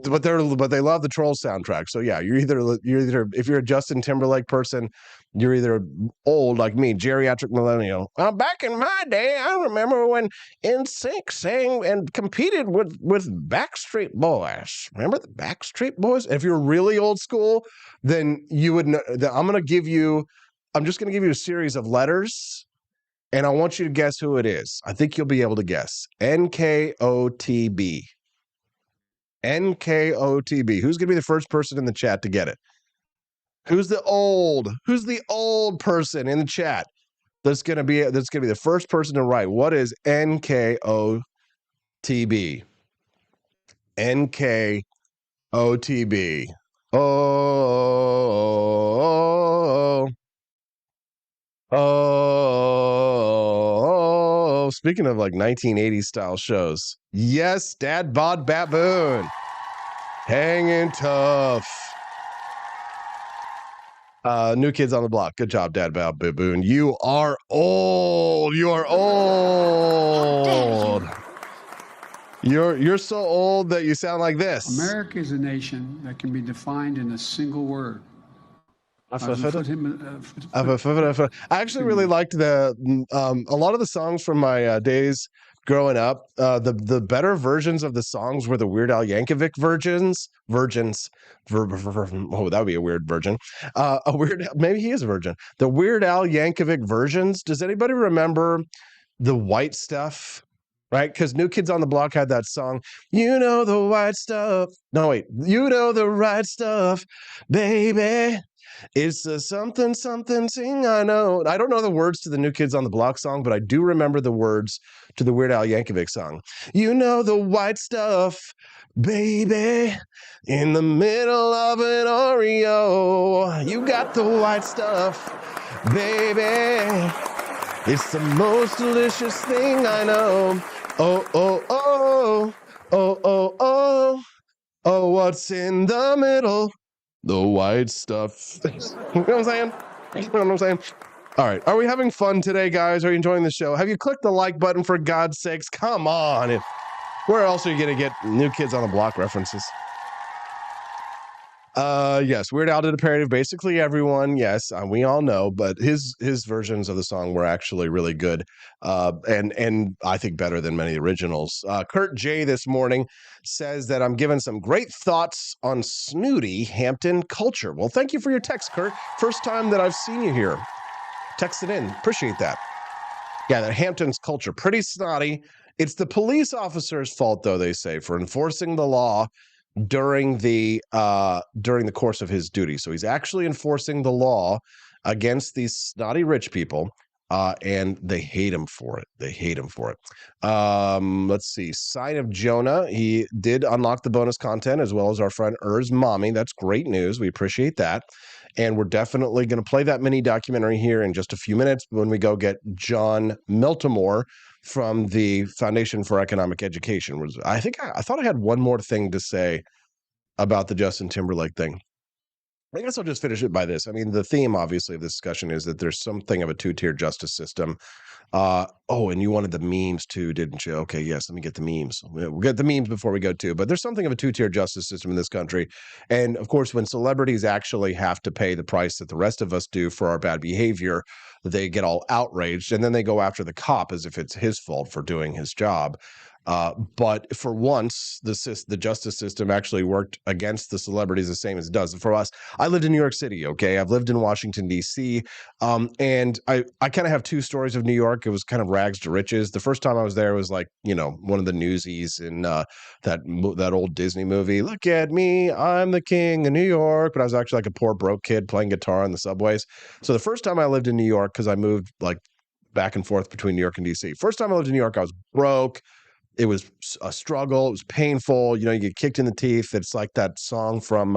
Speaker 1: but they love the Trolls soundtrack. So yeah, you're either if you're a Justin Timberlake person, you're either old like me, geriatric millennial. Back in my day, I remember when NSYNC sang and competed with Backstreet Boys. Remember the Backstreet Boys? If you're really old school, then you would know. I'm just going to give you a series of letters, and I want you to guess who it is. I think you'll be able to guess. NKOTB. NKOTB. Who's going to be the first person in the chat to get it? Who's the old person in the chat? that's gonna be the first person to write. What is NKOTB? NKOTB. Oh, speaking of like 1980s style shows. Yes, Dad Bod Baboon. Hanging tough. New Kids on the Block. Good job, Dad Bod Baboon. You are old. You are old. You're so old that you sound like this.
Speaker 4: America is a nation that can be defined in a single word.
Speaker 1: I actually really liked a lot of the songs from my days growing up. The better versions of the songs were the Weird Al Yankovic virgins. Oh, that would be a weird virgin. Maybe he is a virgin. The Weird Al Yankovic versions. Does anybody remember the White Stuff? Right? Because New Kids on the Block had that song, you know the white stuff. No, wait. You know the right stuff, baby. It's a something, something, sing, I know. I don't know the words to the New Kids on the Block song, but I do remember the words to the Weird Al Yankovic song. You know the white stuff, baby. In the middle of an Oreo. You got the white stuff, baby. It's the most delicious thing I know. Oh, oh, oh, oh, oh, oh, oh, what's in the middle? The white stuff. You know what I'm saying? You know what I'm saying? All right. Are we having fun today, guys? Are you enjoying the show? Have you clicked the like button, for God's sakes? Come on. Where else are you going to get New Kids on the Block references? Yes, Weird Al did a parody of basically everyone. Yes, we all know, but his versions of the song were actually really good, and I think better than many originals. Kurt J this morning says that I'm giving some great thoughts on snooty Hampton culture. Well, thank you for your text, Kurt. First time that I've seen you here. Text it in. Appreciate that. Yeah, that Hampton's culture, pretty snotty. It's the police officer's fault, though, they say, for enforcing the law during the course of his duty. So he's actually enforcing the law against these snotty rich people, and they hate him for it. They hate him for it. Let's see. Sign of Jonah. He did unlock the bonus content, as well as our friend Ur's mommy. That's great news. We appreciate that. And we're definitely going to play that mini documentary here in just a few minutes when we go get John Miltimore from the Foundation for Economic Education. I thought I had one more thing to say about the Justin Timberlake thing. I guess I'll just finish it by this. I mean, the theme, obviously, of this discussion is that there's something of a two-tier justice system. And you wanted the memes too, didn't you? Okay, yes, let me get the memes. We'll get the memes before we go to, but there's something of a two-tier justice system in this country. And of course, when celebrities actually have to pay the price that the rest of us do for our bad behavior, they get all outraged, and then they go after the cop as if it's his fault for doing his job. But for once, the justice system actually worked against the celebrities the same as it does. For us, I lived in New York City, okay? I've lived in Washington, D.C., and I kind of have two stories of New York. It was kind of rags to riches. The first time I was there was like, one of the newsies in that old Disney movie, Look at Me, I'm the king of New York. But I was actually like a poor broke kid playing guitar on the subways. So the first time I lived in New York, because I moved like back and forth between New York and D.C. First time I lived in New York, I was broke. It was a struggle. It was painful. You get kicked in the teeth. It's like that song from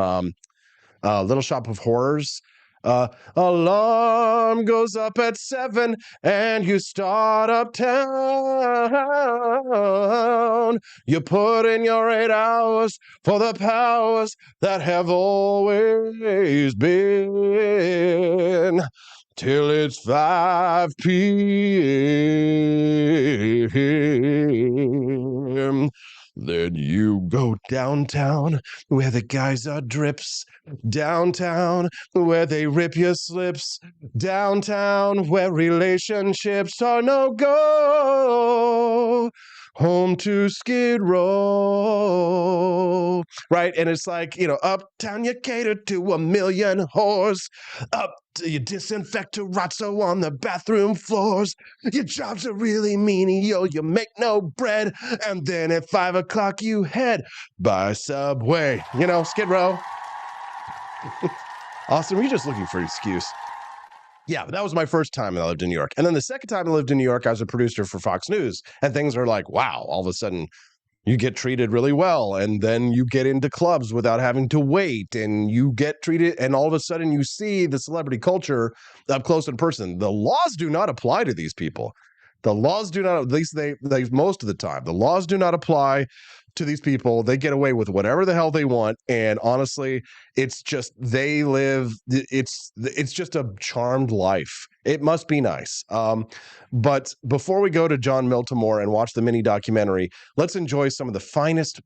Speaker 1: Little Shop of Horrors. Alarm goes up at 7 and you start uptown. You put in your 8 hours for the powers that have always been. Till it's 5 p.m. Then you go downtown where the guys are drips. Downtown where they rip your slips. Downtown where relationships are no go. Home to Skid Row. Right? And it's like, uptown you cater to 1,000,000 whores. Up you disinfect terrazzo on the bathroom floors. Your job's are really menial. You make no bread. And then at 5 o'clock you head by Subway. Skid Row. Austin, were you just looking for an excuse? Yeah, but that was my first time that I lived in New York. And then the second time I lived in New York, I was a producer for Fox News. And things are like, wow, all of a sudden you get treated really well. And then you get into clubs without having to wait. And you get treated. And all of a sudden you see the celebrity culture up close in person. The laws do not apply to these people. The laws do not, at least they most of the time, the laws do not apply to these people. They get away with whatever the hell they want. And honestly, it's just they live, it's just a charmed life. It must be nice. But before we go to John Miltimore and watch the mini documentary, let's enjoy some of the finest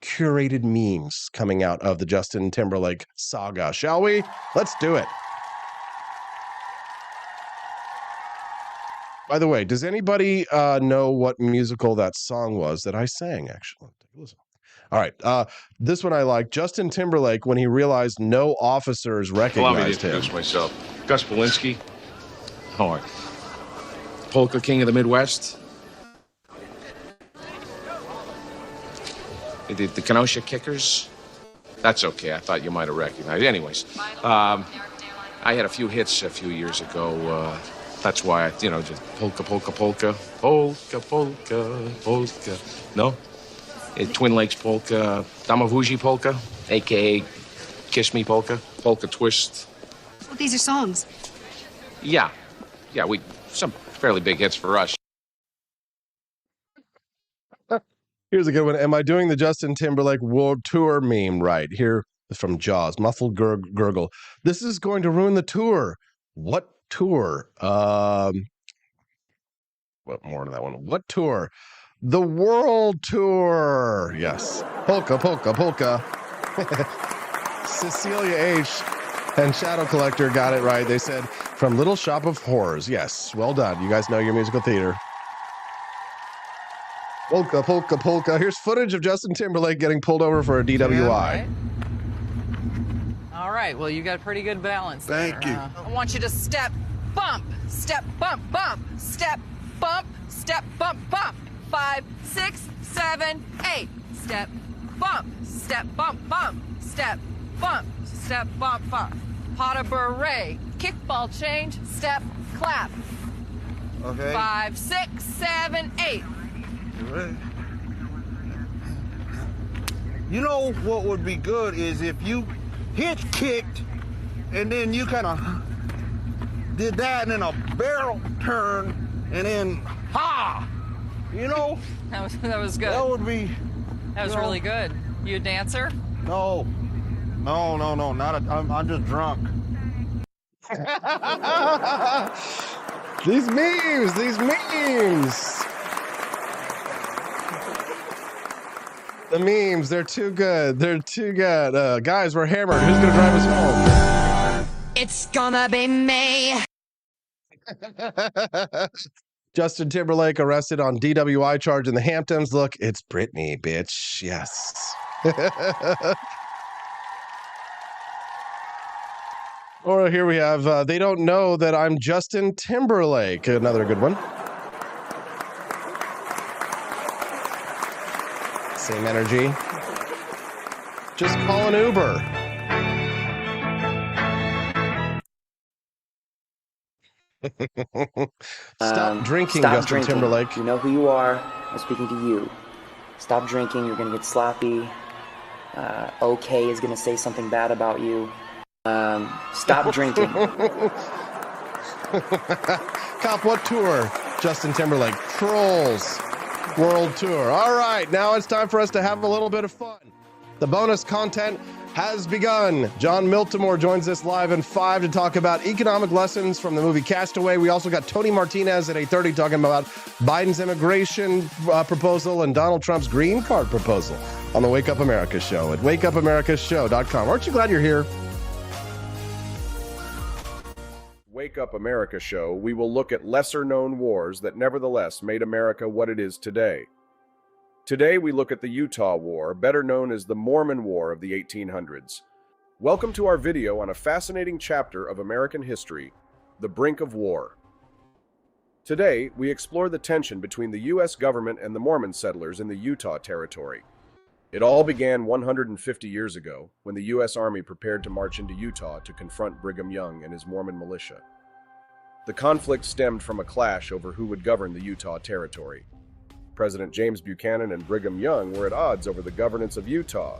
Speaker 1: curated memes coming out of the Justin Timberlake saga, shall we? Let's do it. By the way, does anybody know what musical that song was that I sang, actually? Take a listen. All right. This one I like. Justin Timberlake, when he realized no officers recognized
Speaker 13: Allow me to
Speaker 1: him.
Speaker 13: introduce myself. Gus Polinski. How are you? Polka King of the Midwest. The Kenosha Kickers. That's okay. I thought you might have recognized. Anyways, I had a few hits a few years ago. That's why I, just polka, polka, polka, polka, polka, polka. No? Twin Lakes polka, Damavuji polka, a.k.a. Kiss Me polka, polka twist.
Speaker 14: Well, these are songs.
Speaker 13: Yeah, some fairly big hits for us.
Speaker 1: Here's a good one. Am I doing the Justin Timberlake World Tour meme right? Here from Jaws, muffled gurgle. This is going to ruin the tour. What tour? What more to that one? What tour? The World Tour. Yes. Polka, polka, polka. Cecilia H. and Shadow Collector got it right. They said, from Little Shop of Horrors. Yes. Well done. You guys know your musical theater. Polka, polka, polka. Here's footage of Justin Timberlake getting pulled over for a DWI.
Speaker 15: All right. Well, you got pretty good balance
Speaker 16: there. Thank you.
Speaker 15: I want you to step, bump, bump, step, bump, bump. 5, 6, 7, 8. Step, bump, bump, step, bump, bump. Pas de beret, kickball change, step, clap.
Speaker 16: Okay.
Speaker 15: 5, 6, 7, 8.
Speaker 16: Right. You know what would be good is if you hitch kicked and then you kind of did that and then a barrel turn and then ha,
Speaker 15: that was good.
Speaker 16: That would be.
Speaker 15: That was really good. You a dancer?
Speaker 16: No, not I'm just drunk.
Speaker 1: These memes. The memes, they're too good. Guys, we're hammered. Who's going to drive us home?
Speaker 14: It's gonna be me.
Speaker 1: Justin Timberlake arrested on DWI charge in the Hamptons. Look, it's Britney, bitch. Yes. Or here we have, they don't know that I'm Justin Timberlake. Another good one. Same energy. Just call an Uber. Stop drinking, Justin Timberlake.
Speaker 10: You know who you are. I'm speaking to you. Stop drinking. You're going to get sloppy. OK is going to say something bad about you. Stop drinking.
Speaker 1: Cop, what tour? Justin Timberlake. Trolls. World Tour. All right, now it's time for us to have a little bit of fun. The bonus content has begun. John Miltimore joins us live in 5 to talk about economic lessons from the movie Castaway. We also got Tony Martinez at 8:30 talking about Biden's immigration proposal and Donald Trump's green card proposal on the Wake Up America show at wakeupamericashow.com. Aren't you glad you're here?
Speaker 17: Wake Up America show, we will look at lesser-known wars that nevertheless made America what it is today. Today we look at the Utah War, better known as the Mormon War of the 1800s. Welcome to our video on a fascinating chapter of American history, the brink of war. Today, we explore the tension between the U.S. government and the Mormon settlers in the Utah Territory. It all began 150 years ago, when the U.S. Army prepared to march into Utah to confront Brigham Young and his Mormon militia. The conflict stemmed from a clash over who would govern the Utah Territory. President James Buchanan and Brigham Young were at odds over the governance of Utah.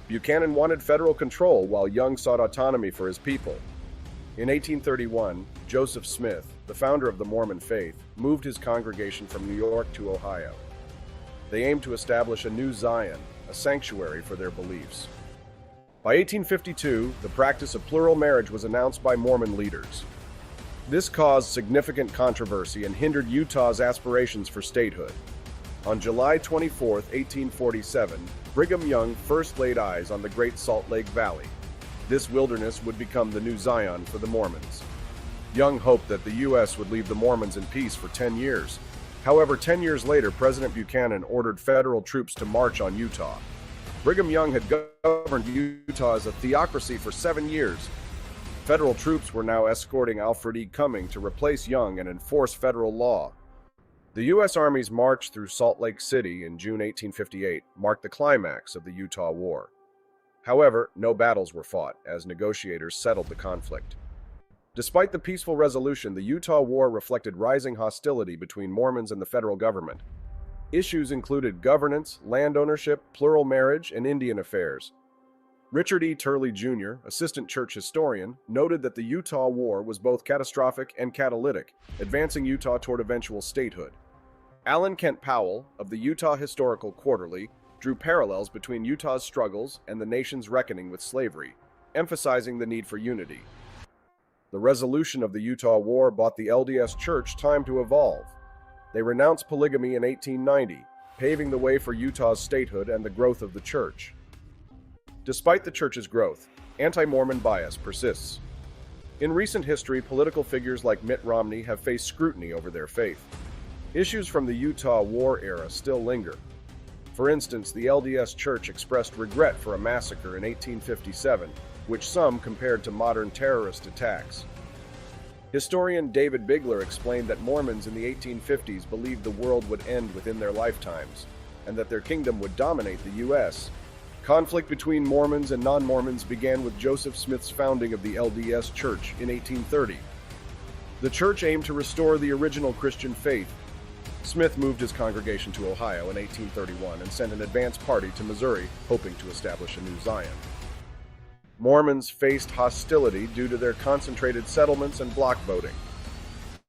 Speaker 17: Buchanan wanted federal control while Young sought autonomy for his people. In 1831, Joseph Smith, the founder of the Mormon faith, moved his congregation from New York to Ohio. They aimed to establish a new Zion, a sanctuary for their beliefs. By 1852, the practice of plural marriage was announced by Mormon leaders. This caused significant controversy and hindered Utah's aspirations for statehood. On July 24, 1847, Brigham Young first laid eyes on the Great Salt Lake Valley. This wilderness would become the new Zion for the Mormons. Young hoped that the U.S. would leave the Mormons in peace for 10 years. However, 10 years later, President Buchanan ordered federal troops to march on Utah. Brigham Young had governed Utah as a theocracy for 7 years. Federal troops were now escorting Alfred E. Cumming to replace Young and enforce federal law. The U.S. Army's march through Salt Lake City in June 1858 marked the climax of the Utah War. However, no battles were fought as negotiators settled the conflict. Despite the peaceful resolution, the Utah War reflected rising hostility between Mormons and the federal government. Issues included governance, land ownership, plural marriage, and Indian affairs. Richard E. Turley Jr., assistant church historian, noted that the Utah War was both catastrophic and catalytic, advancing Utah toward eventual statehood. Alan Kent Powell, of the Utah Historical Quarterly, drew parallels between Utah's struggles and the nation's reckoning with slavery, emphasizing the need for unity. The resolution of the Utah War bought the LDS Church time to evolve. They renounced polygamy in 1890, paving the way for Utah's statehood and the growth of the church. Despite the church's growth, anti-Mormon bias persists. In recent history, political figures like Mitt Romney have faced scrutiny over their faith. Issues from the Utah War era still linger. For instance, the LDS Church expressed regret for a massacre in 1857, which some compared to modern terrorist attacks. Historian David Bigler explained that Mormons in the 1850s believed the world would end within their lifetimes, and that their kingdom would dominate the U.S. Conflict between Mormons and non-Mormons began with Joseph Smith's founding of the LDS Church in 1830. The church aimed to restore the original Christian faith. Smith moved his congregation to Ohio in 1831 and sent an advance party to Missouri, hoping to establish a new Zion. Mormons faced hostility due to their concentrated settlements and block voting.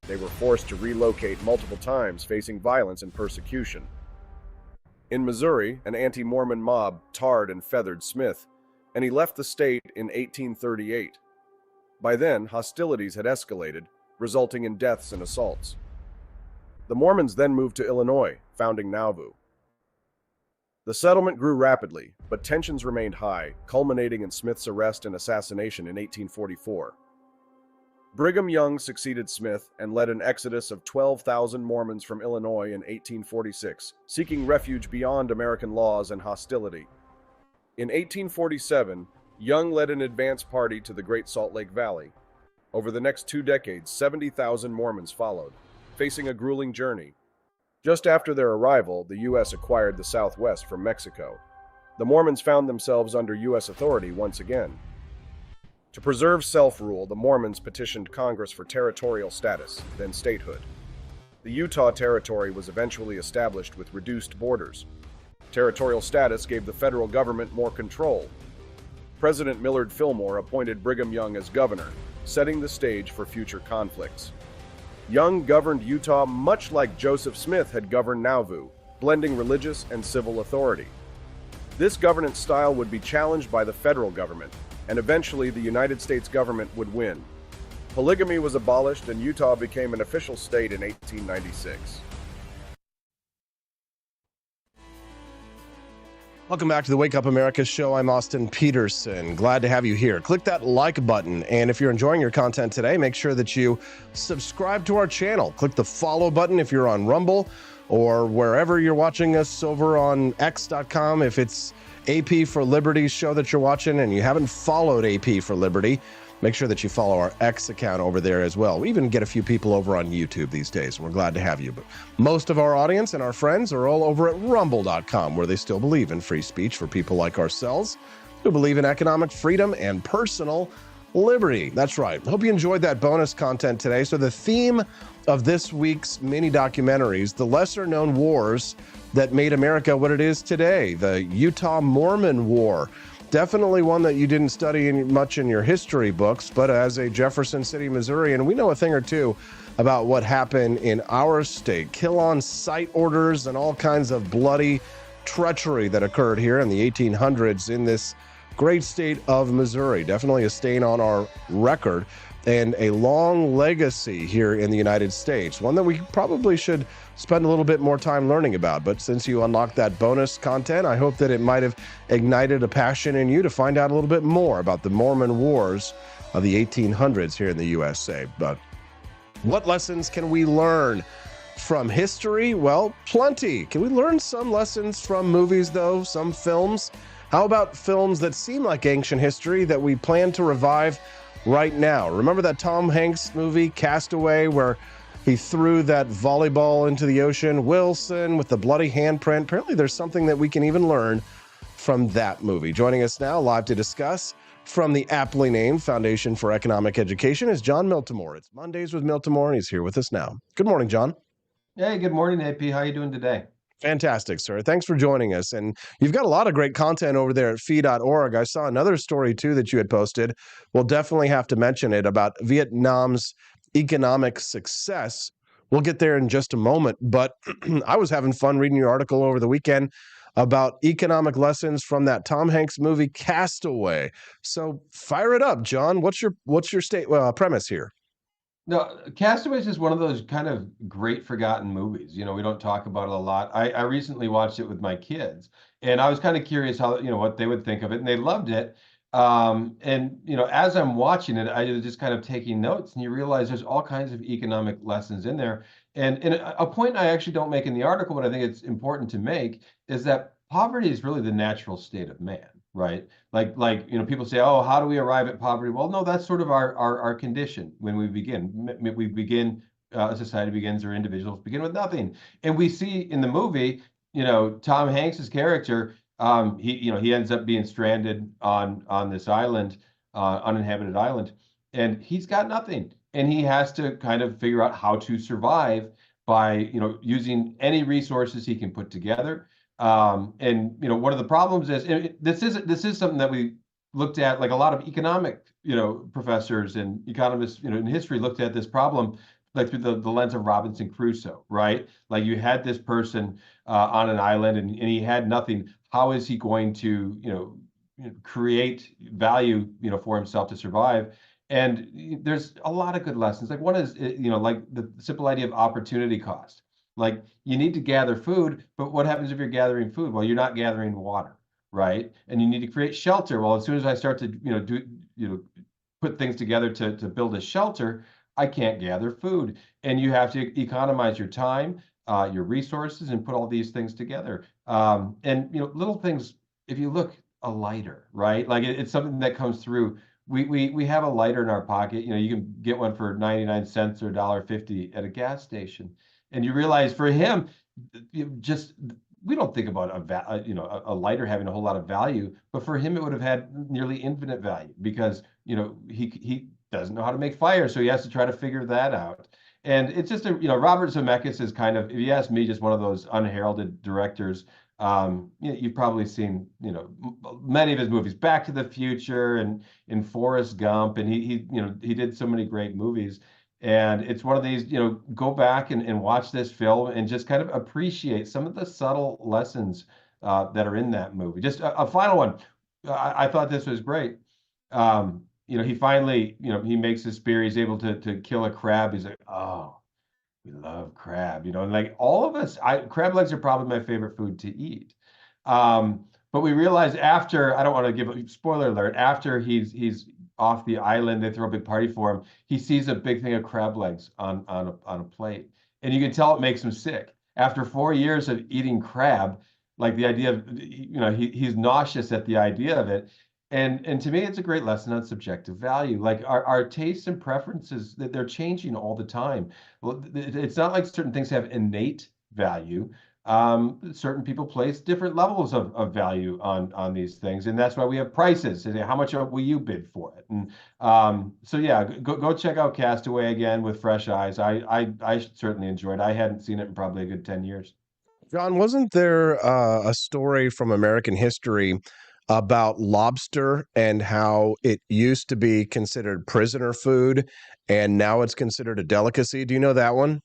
Speaker 17: They were forced to relocate multiple times, facing violence and persecution. In Missouri, an anti-Mormon mob tarred and feathered Smith, and he left the state in 1838. By then, hostilities had escalated, resulting in deaths and assaults. The Mormons then moved to Illinois, founding Nauvoo. The settlement grew rapidly, but tensions remained high, culminating in Smith's arrest and assassination in 1844. Brigham Young succeeded Smith and led an exodus of 12,000 Mormons from Illinois in 1846, seeking refuge beyond American laws and hostility. In 1847, Young led an advance party to the Great Salt Lake Valley. Over the next 2 decades, 70,000 Mormons followed, facing a grueling journey. Just after their arrival, the U.S. acquired the Southwest from Mexico. The Mormons found themselves under U.S. authority once again. To preserve self-rule, the Mormons petitioned Congress for territorial status, then statehood. The Utah Territory was eventually established with reduced borders. Territorial status gave the federal government more control. President Millard Fillmore appointed Brigham Young as governor, setting the stage for future conflicts. Young governed Utah much like Joseph Smith had governed Nauvoo, blending religious and civil authority. This governance style would be challenged by the federal government, and eventually the United States government would win. Polygamy was abolished and Utah became an official state in 1896.
Speaker 1: Welcome back to the Wake Up America show. I'm Austin Peterson. Glad to have you here. Click that like button. And if you're enjoying your content today, make sure that you subscribe to our channel. Click the follow button if you're on Rumble or wherever you're watching us over on X.com. If it's AP for Liberty's show that you're watching and you haven't followed AP for Liberty, make sure that you follow our X account over there as well. We even get a few people over on YouTube these days, and we're glad to have you. But most of our audience and our friends are all over at rumble.com, where they still believe in free speech for people like ourselves who believe in economic freedom and personal liberty. That's right. Hope you enjoyed that bonus content today. So the theme of this week's mini documentaries, the lesser known wars that made America what it is today, the Utah Mormon War. Definitely one that you didn't study much in your history books, but as a Jefferson City, Missourian, we know a thing or two about what happened in our state. Kill on sight orders and all kinds of bloody treachery that occurred here in the 1800s in this great state of Missouri. Definitely a stain on our record and a long legacy here in the United States. One that we probably should spend a little bit more time learning about. But since you unlocked that bonus content, I hope that it might have ignited a passion in you to find out a little bit more about the Mormon Wars of the 1800s here in the USA. But what lessons can we learn from history? Well, plenty. Can we learn some lessons from movies, though? Some films? How about films that seem like ancient history that we plan to revive right now? Remember that Tom Hanks movie, Castaway, where he threw that volleyball into the ocean? Wilson with the bloody handprint. Apparently there's something that we can even learn from that movie. Joining us now live to discuss from the aptly named Foundation for Economic Education is John Miltimore. It's Mondays with Miltimore, and he's here with us now. Good morning, John.
Speaker 18: Hey, good morning, AP. How you doing today?
Speaker 1: Fantastic, sir. Thanks for joining us. And you've got a lot of great content over there at fee.org. I saw another story, too, that you had posted. We'll definitely have to mention it about Vietnam's economic success. We'll get there in just a moment. But I was having fun reading your article over the weekend about economic lessons from that Tom Hanks movie, Castaway. So fire it up, John. What's your premise here?
Speaker 18: No, Castaway is just one of those kind of great forgotten movies. You know, we don't talk about it a lot. I recently watched it with my kids, and I was kind of curious how, what they would think of it, and they loved it. And, as I'm watching it, I was just kind of taking notes, and you realize there's all kinds of economic lessons in there. And a point I actually don't make in the article, but I think it's important to make, is that poverty is really the natural state of man. Right. Like, people say, oh, how do we arrive at poverty? Well, no, that's sort of our condition when we begin. A society begins, or individuals begin with nothing. And we see in the movie, Tom Hanks's character, he ends up being stranded on this island, uninhabited island, and he's got nothing. And he has to kind of figure out how to survive by, using any resources he can put together. And one of the problems is, this is something that we looked at, like a lot of economic professors and economists in history looked at this problem like through the lens of Robinson Crusoe, right? Like you had this person on an island and he had nothing. How is he going to create value for himself to survive? And there's a lot of good lessons. Like one is like the simple idea of opportunity cost. Like you need to gather food, but what happens if you're gathering food? Well, you're not gathering water, right? And you need to create shelter. Well, as soon as I start to put things together to build a shelter, I can't gather food. And you have to economize your time, your resources, and put all these things together. And little things. If you look, a lighter, right? Like it's something that comes through. We have a lighter in our pocket. You can get one for 99 cents or $1.50 at a gas station. And you realize for him, we don't think about a lighter having a whole lot of value, but for him it would have had nearly infinite value because he doesn't know how to make fire, so he has to try to figure that out. And it's just Robert Zemeckis is kind of, if you ask me, just one of those unheralded directors. You've probably seen many of his movies, Back to the Future and in Forrest Gump, and he did so many great movies. And it's one of these, go back and watch this film and just kind of appreciate some of the subtle lessons that are in that movie. Just a final one. I thought this was great. He finally, he makes his spear. He's able to kill a crab. He's like, oh, we love crab, and like all of us, crab legs are probably my favorite food to eat. But we realize after, I don't want to give a spoiler alert, after he's off the island, they throw a big party for him. He sees a big thing of crab legs on a plate, and you can tell it makes him sick. After 4 years of eating crab, like the idea of, he's nauseous at the idea of it. And to me, it's a great lesson on subjective value. Like our tastes and preferences, they're changing all the time. Well, it's not like certain things have innate value. certain people place different levels of value on these things, and that's why we have prices. How much will you bid for it? And so yeah, go check out Castaway again with fresh eyes. I certainly enjoyed it. I hadn't seen it in probably a good 10 years.
Speaker 1: John, wasn't there a story from American history about lobster and how it used to be considered prisoner food and now it's considered a delicacy? Do you know that one?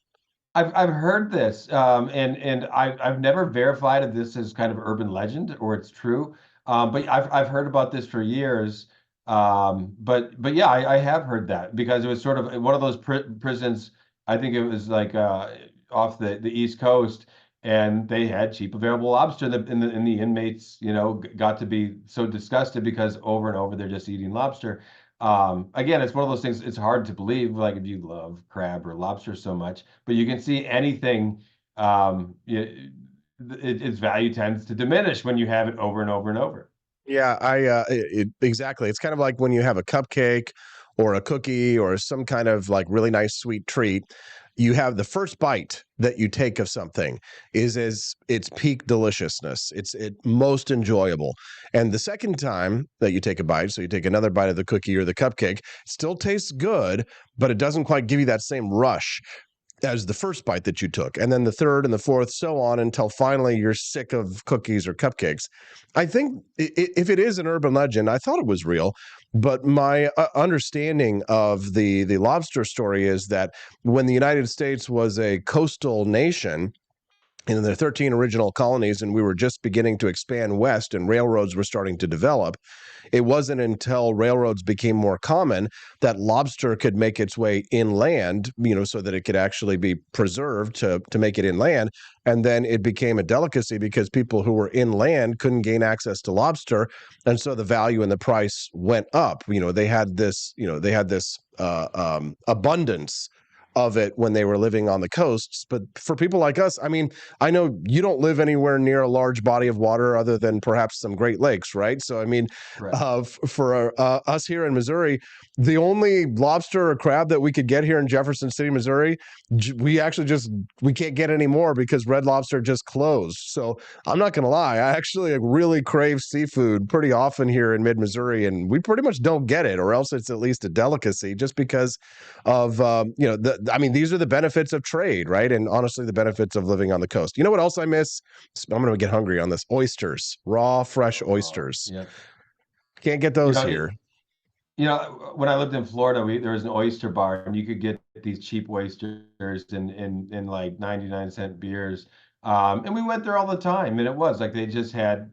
Speaker 18: I've heard this, and I've never verified if this is kind of urban legend or it's true. But I've heard about this for years. But yeah, I have heard that because it was sort of one of those prisons. I think it was like off the East Coast, and they had cheap available lobster, and the inmates, got to be so disgusted because over and over they're just eating lobster. Again, it's one of those things, it's hard to believe, like if you love crab or lobster so much, but you can see anything, its value tends to diminish when you have it over and over and over.
Speaker 1: Yeah, exactly. It's kind of like when you have a cupcake or a cookie or some kind of like really nice sweet treat. You have the first bite that you take of something is as its peak deliciousness. It's most enjoyable. And the second time that you take a bite, so you take another bite of the cookie or the cupcake, it still tastes good, but it doesn't quite give you that same rush as the first bite that you took. And then the third and the fourth, so on until finally you're sick of cookies or cupcakes. I think if it is an urban legend, I thought it was real, but my understanding of the lobster story is that when the United States was a coastal nation, in the 13 original colonies, and we were just beginning to expand west and railroads were starting to develop, it wasn't until railroads became more common that lobster could make its way inland, so that it could actually be preserved to make it inland. And then it became a delicacy because people who were inland couldn't gain access to lobster. And so the value and the price went up. They had this abundance of it when they were living on the coasts. But for people like us, I mean, I know you don't live anywhere near a large body of water other than perhaps some Great Lakes, right? So, I mean, right. For us here in Missouri, the only lobster or crab that we could get here in Jefferson City, Missouri, we can't get any more because Red Lobster just closed. So I'm not going to lie. I actually really crave seafood pretty often here in mid-Missouri, and we pretty much don't get it, or else it's at least a delicacy just because of, these are the benefits of trade, right? And honestly, the benefits of living on the coast. You know what else I miss? I'm going to get hungry on this. Oysters, raw, fresh oysters.
Speaker 18: Yeah.
Speaker 1: Can't get those here.
Speaker 18: When I lived in Florida, there was an oyster bar, and you could get these cheap oysters in like 99-cent beers. And we went there all the time, and it was like they just had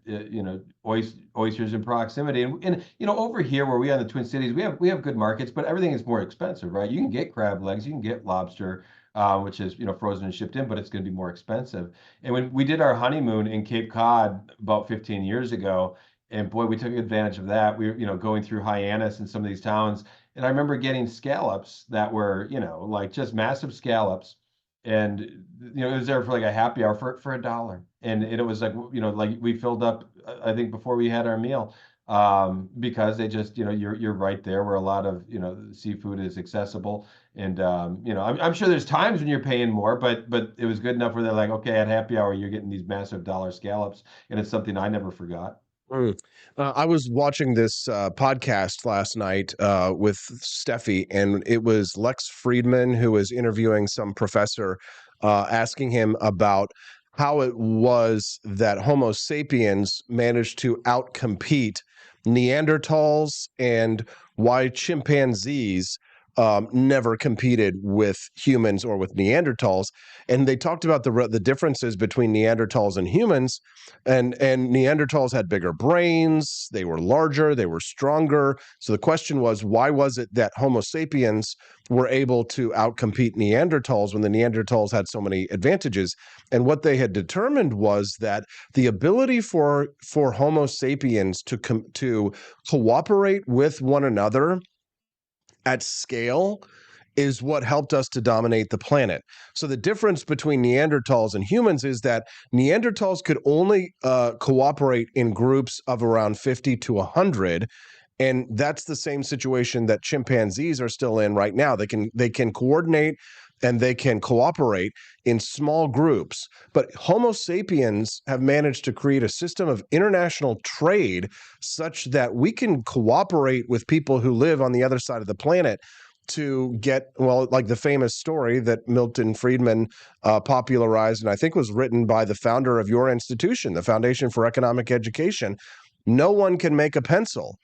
Speaker 18: oysters in proximity. And over here where we are in the Twin Cities, we have good markets, but everything is more expensive, right? You can get crab legs, you can get lobster, which is frozen and shipped in, but it's going to be more expensive. And when we did our honeymoon in Cape Cod about 15 years ago, and boy, we took advantage of that. We were going through Hyannis and some of these towns, and I remember getting scallops that were like just massive scallops. And it was there for like a happy hour for $1, and it was like like we filled up, I think, before we had our meal, because they just you're right there where a lot of seafood is accessible, and I'm sure there's times when you're paying more, but it was good enough where they're like, okay, at happy hour you're getting these massive dollar scallops, and it's something I never forgot.
Speaker 1: I was watching this podcast last night with Steffi, and it was Lex Friedman who was interviewing some professor, asking him about how it was that Homo sapiens managed to outcompete Neanderthals and why chimpanzees never competed with humans or with Neanderthals. And they talked about the differences between Neanderthals and humans, and Neanderthals had bigger brains, they were larger, they were stronger. So the question was, why was it that Homo sapiens were able to outcompete Neanderthals when the Neanderthals had so many advantages? And what they had determined was that the ability for Homo sapiens to cooperate with one another at scale is what helped us to dominate the planet. So the difference between Neanderthals and humans is that Neanderthals could only cooperate in groups of around 50 to 100. And that's the same situation that chimpanzees are still in right now. They can coordinate and they can cooperate in small groups. But Homo sapiens have managed to create a system of international trade such that we can cooperate with people who live on the other side of the planet to get, well, like the famous story that Milton Friedman popularized, and I think was written by the founder of your institution, the Foundation for Economic Education. No one can make a pencil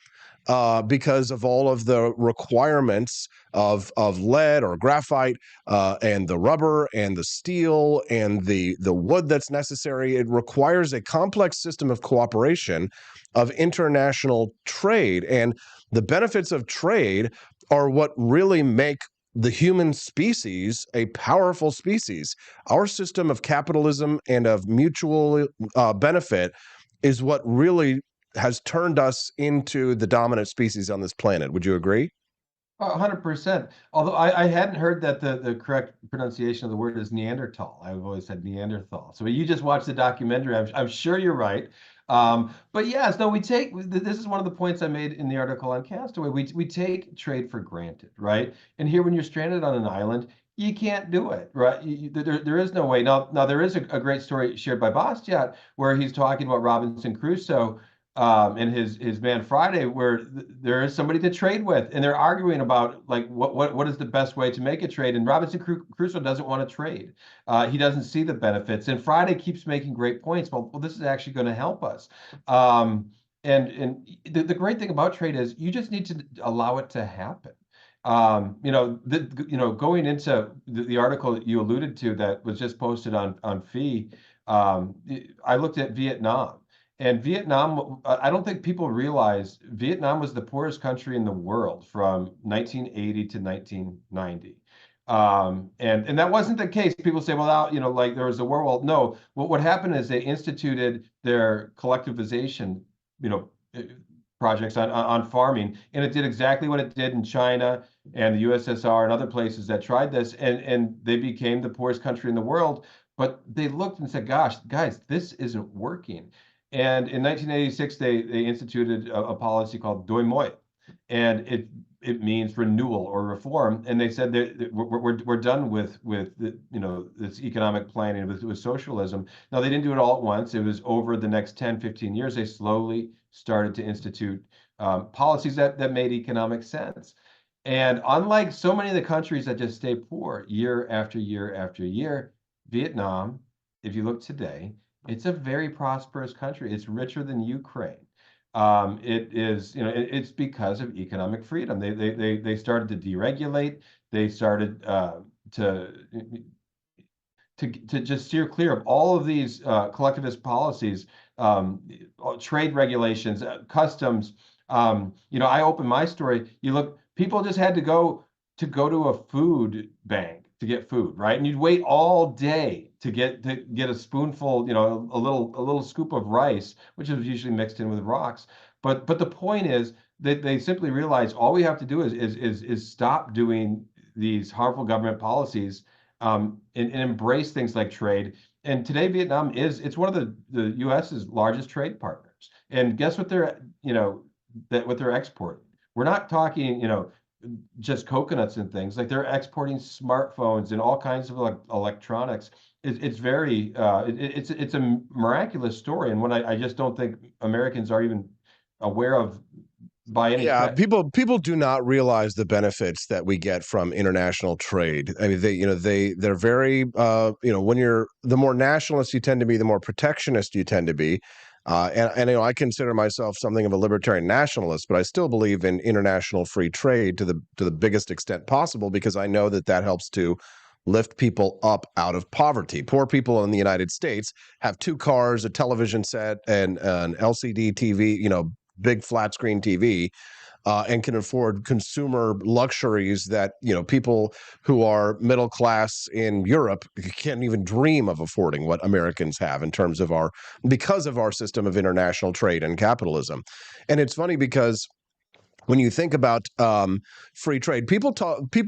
Speaker 1: because of all of the requirements of lead or graphite and the rubber and the steel and the wood that's necessary. It requires a complex system of cooperation of international trade. And the benefits of trade are what really make the human species a powerful species. Our system of capitalism and of mutual benefit is what really has turned us into the dominant species on this planet. Would you agree?
Speaker 18: 100%. Although I hadn't heard that the correct pronunciation of the word is Neanderthal. I've always said Neanderthal. So you just watched the documentary. I'm sure you're right. But yes, no, this is one of the points I made in the article on Castaway. We take trade for granted, right? And here, when you're stranded on an island, you can't do it, right? There is no way. Now there is a great story shared by Bastiat where he's talking about Robinson Crusoe and his man Friday, where there is somebody to trade with, and they're arguing about like what is the best way to make a trade. And Robinson Crusoe doesn't want to trade. He doesn't see the benefits. And Friday keeps making great points. Well, this is actually going to help us. And the great thing about trade is you just need to allow it to happen. Going into the article that you alluded to that was just posted on FEE, I looked at Vietnam. And Vietnam, I don't think people realize Vietnam was the poorest country in the world from 1980 to 1990. And that wasn't the case. People say, well, like there was a war. Well, no, what happened is they instituted their collectivization, projects on farming, and it did exactly what it did in China and the USSR and other places that tried this, and they became the poorest country in the world. But they looked and said, gosh, guys, this isn't working. And in 1986, they instituted a policy called Doi Moi, and it means renewal or reform. And they said that we're done with this economic planning with socialism. Now, they didn't do it all at once. It was over the next 10, 15 years. They slowly started to institute policies that made economic sense. And unlike so many of the countries that just stay poor year after year after year, Vietnam, if you look today, it's a very prosperous country. It's richer than Ukraine. It is, it's because of economic freedom. They started to deregulate. They started to just steer clear of all of these collectivist policies, trade regulations, customs. I open my story. You look, people just had to go to a food bank to get food, right? And you'd wait all day to get a spoonful, a little scoop of rice, which is usually mixed in with rocks. But the point is that they simply realize all we have to do is stop doing these harmful government policies and embrace things like trade. And today Vietnam it's one of the US's largest trade partners. And guess what what they're exporting? We're not talking, just coconuts and things. Like they're exporting smartphones and all kinds of electronics. It's very it's a miraculous story, and one I just don't think Americans are even aware of by any.
Speaker 1: Yeah, people do not realize the benefits that we get from international trade. I mean, they're very when you're the more nationalist you tend to be, the more protectionist you tend to be. And I consider myself something of a libertarian nationalist, but I still believe in international free trade to the biggest extent possible, because I know that helps to lift people up out of poverty. Poor people in the United States have 2 cars, a television set, and an LCD TV, big flat screen TV, and can afford consumer luxuries that people who are middle class in Europe can't even dream of affording what Americans have in terms of because of our system of international trade and capitalism. And it's funny because when you think about free trade, people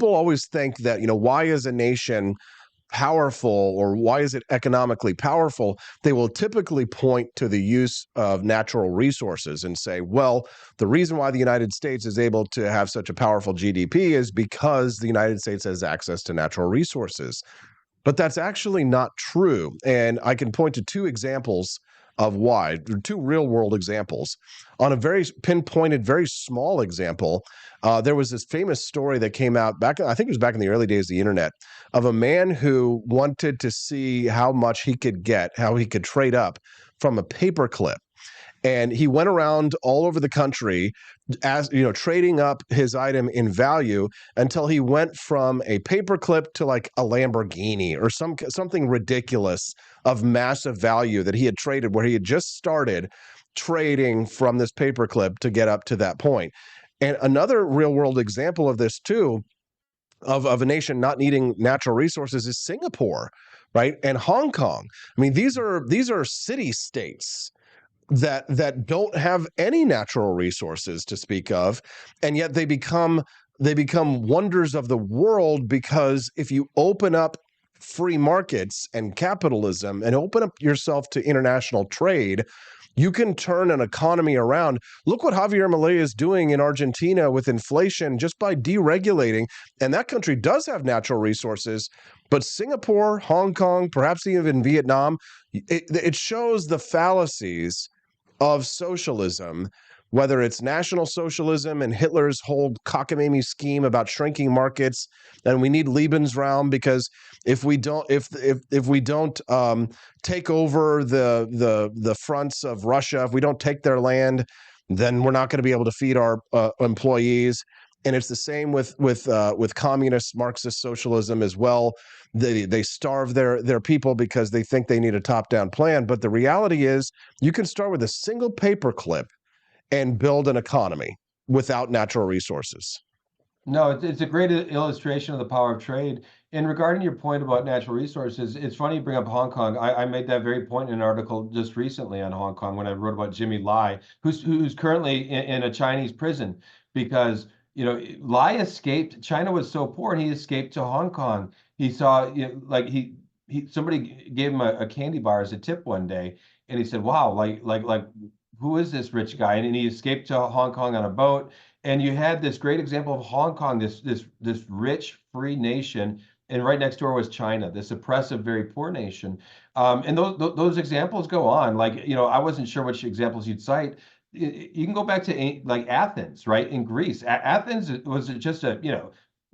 Speaker 1: always think that why is a nation powerful or why is it economically powerful, they will typically point to the use of natural resources and say, well, the reason why the United States is able to have such a powerful GDP is because the United States has access to natural resources. But that's actually not true. And I can point to two examples of why, two real world examples. On a very pinpointed, very small example, there was this famous story that came out back, I think it was back in the early days of the internet, of a man who wanted to see how much he could get, how he could trade up from a paperclip. And he went around all over the country, as you know, trading up his item in value until he went from a paperclip to like a Lamborghini or something ridiculous of massive value that he had traded, where he had just started trading from this paperclip to get up to that point. And another real world example of this too, of a nation not needing natural resources, is Singapore, right? And Hong Kong. I mean, these are city states that don't have any natural resources to speak of, and yet they become wonders of the world, because if you open up free markets and capitalism and open up yourself to international trade, you can turn an economy around. Look what Javier Milei is doing in Argentina with inflation just by deregulating. And that country does have natural resources, but Singapore, Hong Kong, perhaps even Vietnam, it shows the fallacies of socialism, whether it's National Socialism and Hitler's whole cockamamie scheme about shrinking markets, and we need Lebensraum because if we don't take over the fronts of Russia, if we don't take their land, then we're not going to be able to feed our employees. And it's the same with communist Marxist socialism as well. They starve their people because they think they need a top-down plan. But the reality is, you can start with a single paperclip and build an economy without natural resources.
Speaker 18: No, it's a great illustration of the power of trade. And regarding your point about natural resources, it's funny you bring up Hong Kong. I made that very point in an article just recently on Hong Kong when I wrote about Jimmy Lai, who's currently in a Chinese prison because, you know, Lai escaped. China was so poor, and he escaped to Hong Kong. He saw, you know, like somebody gave him a candy bar as a tip one day, and he said, "Wow, like who is this rich guy?" And he escaped to Hong Kong on a boat. And you had this great example of Hong Kong, this rich, free nation, and right next door was China, this oppressive, very poor nation. And those examples go on. Like, you know, I wasn't sure which examples you'd cite. You can go back to like Athens, right, in Greece. Athens was just a, you know,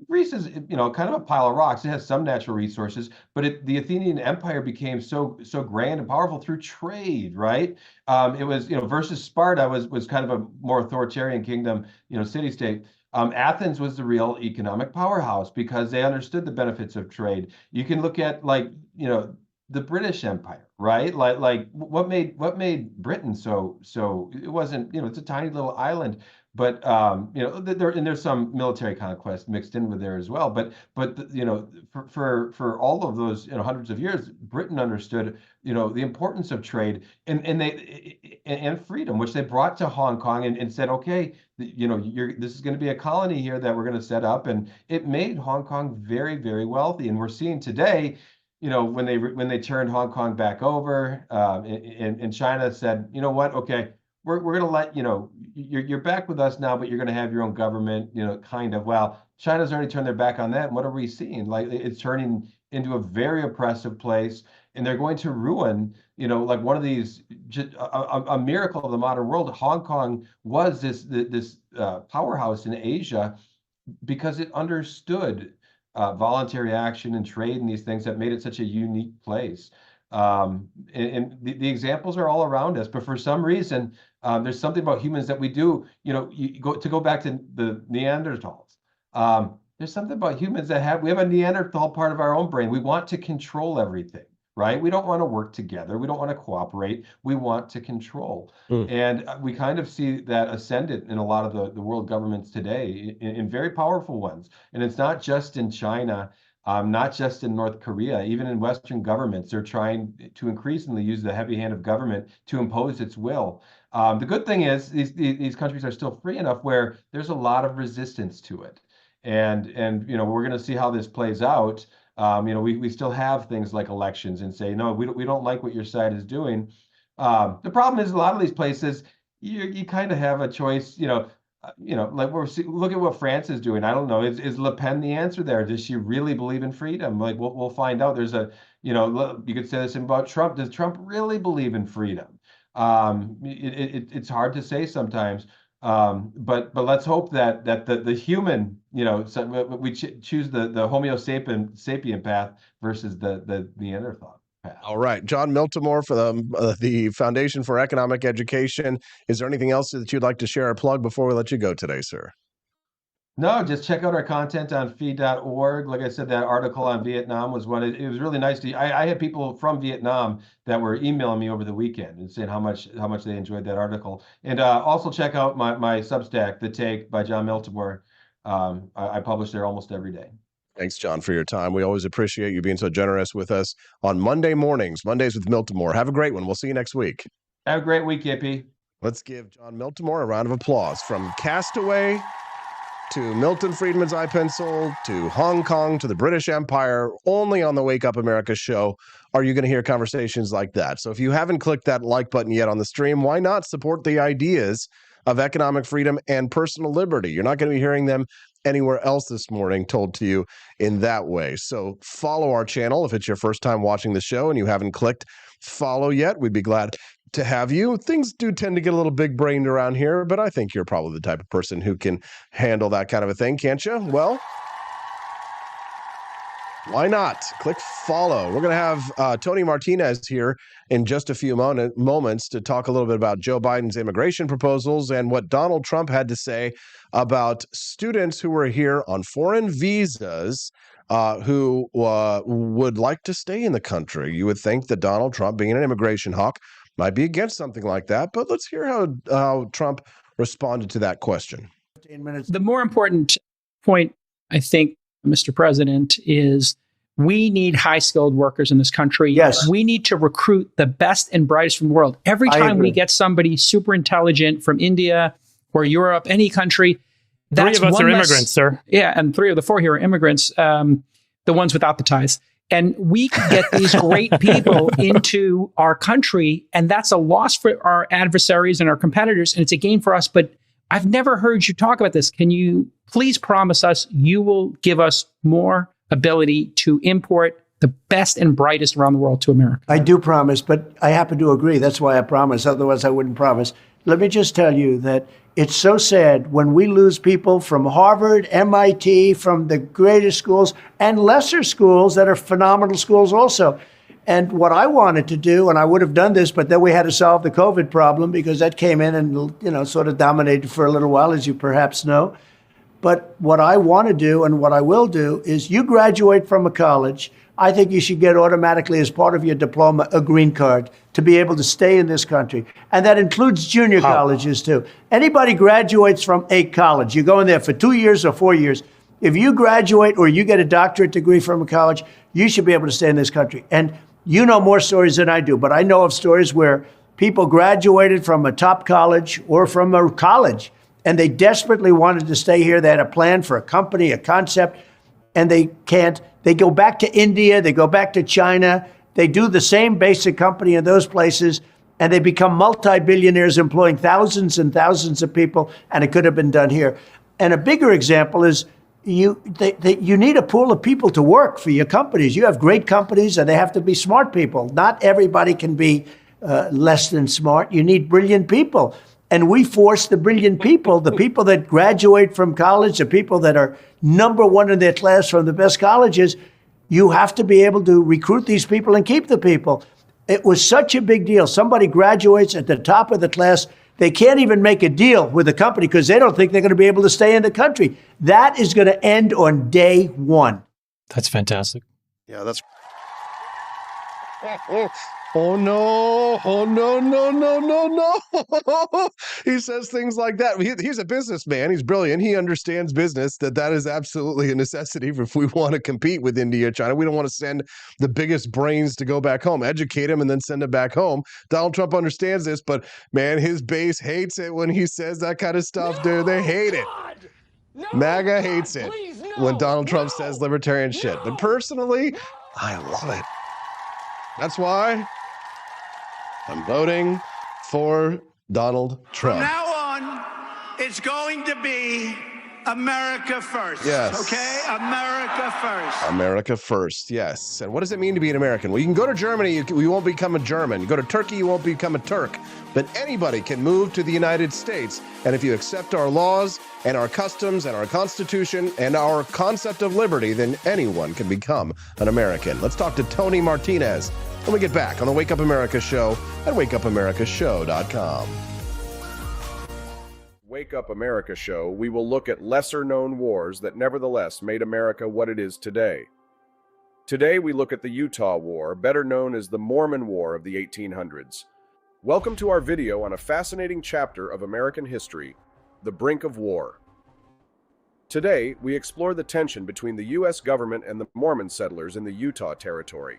Speaker 18: Greece is, you know, kind of a pile of rocks. It has some natural resources, but the Athenian Empire became so grand and powerful through trade, right? It was, you know, versus Sparta was kind of a more authoritarian kingdom, you know, city-state. Athens was the real economic powerhouse because they understood the benefits of trade. You can look at, like, you know, the British Empire, right? Like what made Britain so it wasn't, you know, it's a tiny little island. But you know, there's some military conquest mixed in with there as well. But you know, for all of those, you know, hundreds of years, Britain understood, you know, the importance of trade and freedom, which they brought to Hong Kong and said, okay, you know, this is going to be a colony here that we're going to set up, and it made Hong Kong very, very wealthy. And we're seeing today, you know, when they turned Hong Kong back over, and China said, you know what, okay, we're going to let, you know, you're back with us now, but you're going to have your own government, you know, kind of. Well, China's already turned their back on that. And what are we seeing? Like, it's turning into a very oppressive place, and they're going to ruin, you know, like one of these, a miracle of the modern world. Hong Kong was this powerhouse in Asia because it understood voluntary action and trade and these things that made it such a unique place. And the examples are all around us, but for some reason, there's something about humans that we do, you know, to go back to the Neanderthals. There's something about humans that we have a Neanderthal part of our own brain. We want to control everything, right? We don't want to work together. We don't want to cooperate. We want to control. And we kind of see that ascendant in a lot of the world governments today, in very powerful ones. And it's not just in China, not just in North Korea, even in Western governments, they're trying to increasingly use the heavy hand of government to impose its will. The good thing is these countries are still free enough where there's a lot of resistance to it. And you know, we're going to see how this plays out. We still have things like elections and say, no, we don't like what your side is doing. The problem is a lot of these places, you kind of have a choice, like look at what France is doing. I don't know. Is Le Pen the answer there? Does she really believe in freedom? Like we'll find out. There's you could say this about Trump. Does Trump really believe in freedom? It's hard to say sometimes. But let's hope that the human, we choose the Homo sapien path versus the Neanderthal path.
Speaker 1: All right, John Miltimore for the Foundation for Economic Education. Is there anything else that you'd like to share or plug before we let you go today, sir?
Speaker 18: No, just check out our content on feed.org. Like I said, that article on Vietnam was one. It was really nice I had people from Vietnam that were emailing me over the weekend and saying how much they enjoyed that article. And also check out my Substack, The Take by John Miltimore. I publish there almost every day.
Speaker 1: Thanks, John, for your time. We always appreciate you being so generous with us on Monday mornings, Mondays with Miltimore. Have a great one. We'll see you next week.
Speaker 18: Have a great week, Yippee.
Speaker 1: Let's give John Miltimore a round of applause. From Castaway to Milton Friedman's Eye Pencil, to Hong Kong, to the British Empire, only on the Wake Up America show are you going to hear conversations like that. So if you haven't clicked that like button yet on the stream, why not support the ideas of economic freedom and personal liberty? You're not going to be hearing them anywhere else this morning told to you in that way. So follow our channel if it's your first time watching the show and you haven't clicked follow yet. We'd be glad to have you. Things do tend to get a little big brained around here, but I think you're probably the type of person who can handle that kind of a thing, can't you? Well, why not? Click follow. We're going to have Tony Martinez here in just a few moments to talk a little bit about Joe Biden's immigration proposals and what Donald Trump had to say about students who were here on foreign visas who would like to stay in the country. You would think that Donald Trump, being an immigration hawk, might be against something like that, but let's hear how Trump responded to that question.
Speaker 19: The more important point, I think, Mr. President, is we need high-skilled workers in this country.
Speaker 2: Yes.
Speaker 19: We need to recruit the best and brightest from the world. Every time we get somebody super intelligent from India or Europe, any country, that's
Speaker 20: three of us
Speaker 19: one
Speaker 20: are
Speaker 19: less,
Speaker 20: immigrants, sir.
Speaker 19: Yeah, and 3 of the 4 here are immigrants, the ones without the ties. And we can get these great people into our country, and that's a loss for our adversaries and our competitors, and it's a gain for us. But I've never heard you talk about this. Can you please promise us you will give us more ability to import the best and brightest around the world to America?
Speaker 2: I do promise, but I happen to agree. That's why I promise. Otherwise, I wouldn't promise. Let me just tell you that it's so sad when we lose people from Harvard, MIT, from the greatest schools and lesser schools that are phenomenal schools also. And what I wanted to do, and I would have done this, but then we had to solve the COVID problem because that came in and, sort of dominated for a little while, as you perhaps know. But what I want to do and what I will do is you graduate from a college, I think you should get automatically as part of your diploma a green card to be able to stay in this country. And that includes junior colleges too. Anybody graduates from a college, you go in there for 2 years or 4 years. If you graduate or you get a doctorate degree from a college, you should be able to stay in this country. And you know more stories than I do, but I know of stories where people graduated from a top college or from a college and they desperately wanted to stay here. They had a plan for a company, a concept, and they can't. They go back to India, they go back to China, they do the same basic company in those places, and they become multi-billionaires employing thousands and thousands of people, and it could have been done here. And a bigger example is you need a pool of people to work for your companies. You have great companies, and they have to be smart people. Not everybody can be less than smart. You need brilliant people. And we force the brilliant people, the people that graduate from college, the people that are number one in their class from the best colleges, you have to be able to recruit these people and keep the people. It was such a big deal. Somebody graduates at the top of the class. They can't even make a deal with the company because they don't think they're going to be able to stay in the country. That is going to end on day one.
Speaker 20: That's fantastic.
Speaker 1: Yeah, that's... Oh, no. Oh, no, no, no, no, no. He says things like that. He's a businessman. He's brilliant. He understands business, that is absolutely a necessity if we want to compete with India, China. We don't want to send the biggest brains to go back home, educate them, and then send them back home. Donald Trump understands this, but, man, his base hates it when he says that kind of stuff, dude. They hate it.
Speaker 12: No,
Speaker 1: MAGA hates it.
Speaker 12: Please, no.
Speaker 1: when Donald Trump says libertarian shit. But personally, I love it. That's why I'm voting for Donald Trump.
Speaker 20: From now on, it's going to be America first.
Speaker 1: Yes.
Speaker 20: Okay? America first.
Speaker 1: America first, yes. And what does it mean to be an American? Well, you can go to Germany, you won't become a German. You go to Turkey, you won't become a Turk. But anybody can move to the United States. And if you accept our laws and our customs and our Constitution and our concept of liberty, then anyone can become an American. Let's talk to Tony Martinez when we get back on the Wake Up America Show at wakeupAmericaShow.com.
Speaker 17: Wake Up America Show, we will look at lesser-known wars that nevertheless made America what it is today. Today, we look at the Utah War, better known as the Mormon War of the 1800s. Welcome to our video on a fascinating chapter of American history, the brink of war. Today, we explore the tension between the U.S. government and the Mormon settlers in the Utah Territory.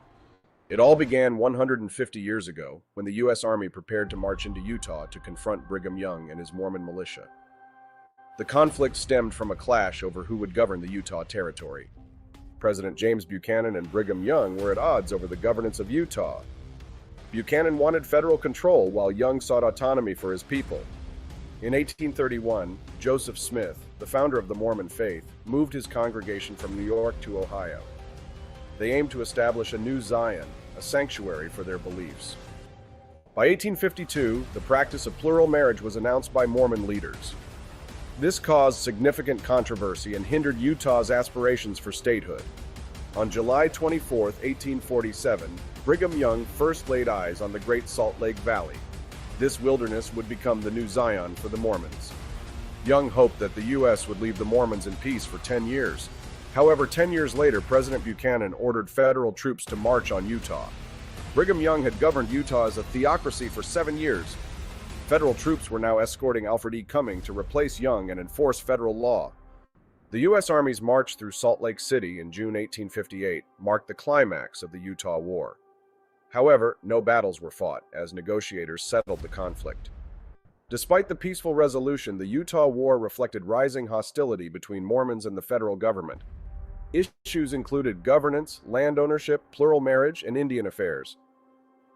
Speaker 17: It all began 150 years ago, when the U.S. Army prepared to march into Utah to confront Brigham Young and his Mormon militia. The conflict stemmed from a clash over who would govern the Utah Territory. President James Buchanan and Brigham Young were at odds over the governance of Utah. Buchanan wanted federal control while Young sought autonomy for his people. In 1831, Joseph Smith, the founder of the Mormon faith, moved his congregation from New York to Ohio. They aimed to establish a new Zion, a sanctuary for their beliefs. By 1852, the practice of plural marriage was announced by Mormon leaders. This caused significant controversy and hindered Utah's aspirations for statehood. On July 24, 1847, Brigham Young first laid eyes on the Great Salt Lake Valley. This wilderness would become the new Zion for the Mormons. Young hoped that the U.S. would leave the Mormons in peace for 10 years. However, 10 years later, President Buchanan ordered federal troops to march on Utah. Brigham Young had governed Utah as a theocracy for 7 years. Federal troops were now escorting Alfred E. Cumming to replace Young and enforce federal law. The U.S. Army's march through Salt Lake City in June 1858 marked the climax of the Utah War. However, no battles were fought as negotiators settled the conflict. Despite the peaceful resolution, the Utah War reflected rising hostility between Mormons and the federal government. Issues included governance, land ownership, plural marriage, and Indian affairs.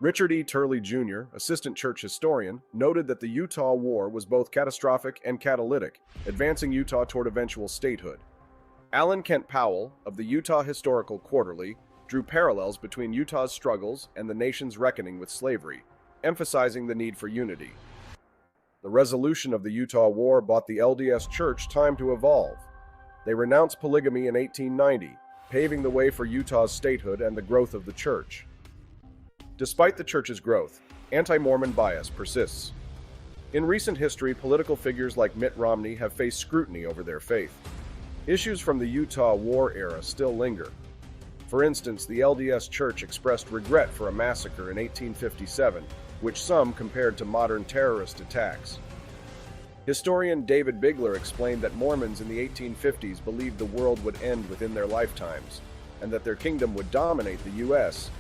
Speaker 17: Richard E. Turley Jr., assistant church historian, noted that the Utah War was both catastrophic and catalytic, advancing Utah toward eventual statehood. Alan Kent Powell, of the Utah Historical Quarterly, drew parallels between Utah's struggles and the nation's reckoning with slavery, emphasizing the need for unity. The resolution of the Utah War bought the LDS Church time to evolve. They renounced polygamy in 1890, paving the way for Utah's statehood and the growth of the church. Despite the church's growth, anti-Mormon bias persists. In recent history, political figures like Mitt Romney have faced scrutiny over their faith. Issues from the Utah War era still linger. For instance, the LDS Church expressed regret for a massacre in 1857, which some compared to modern terrorist attacks. Historian David Bigler explained that Mormons in the 1850s believed the world would end within their lifetimes, and that their kingdom would dominate the U.S.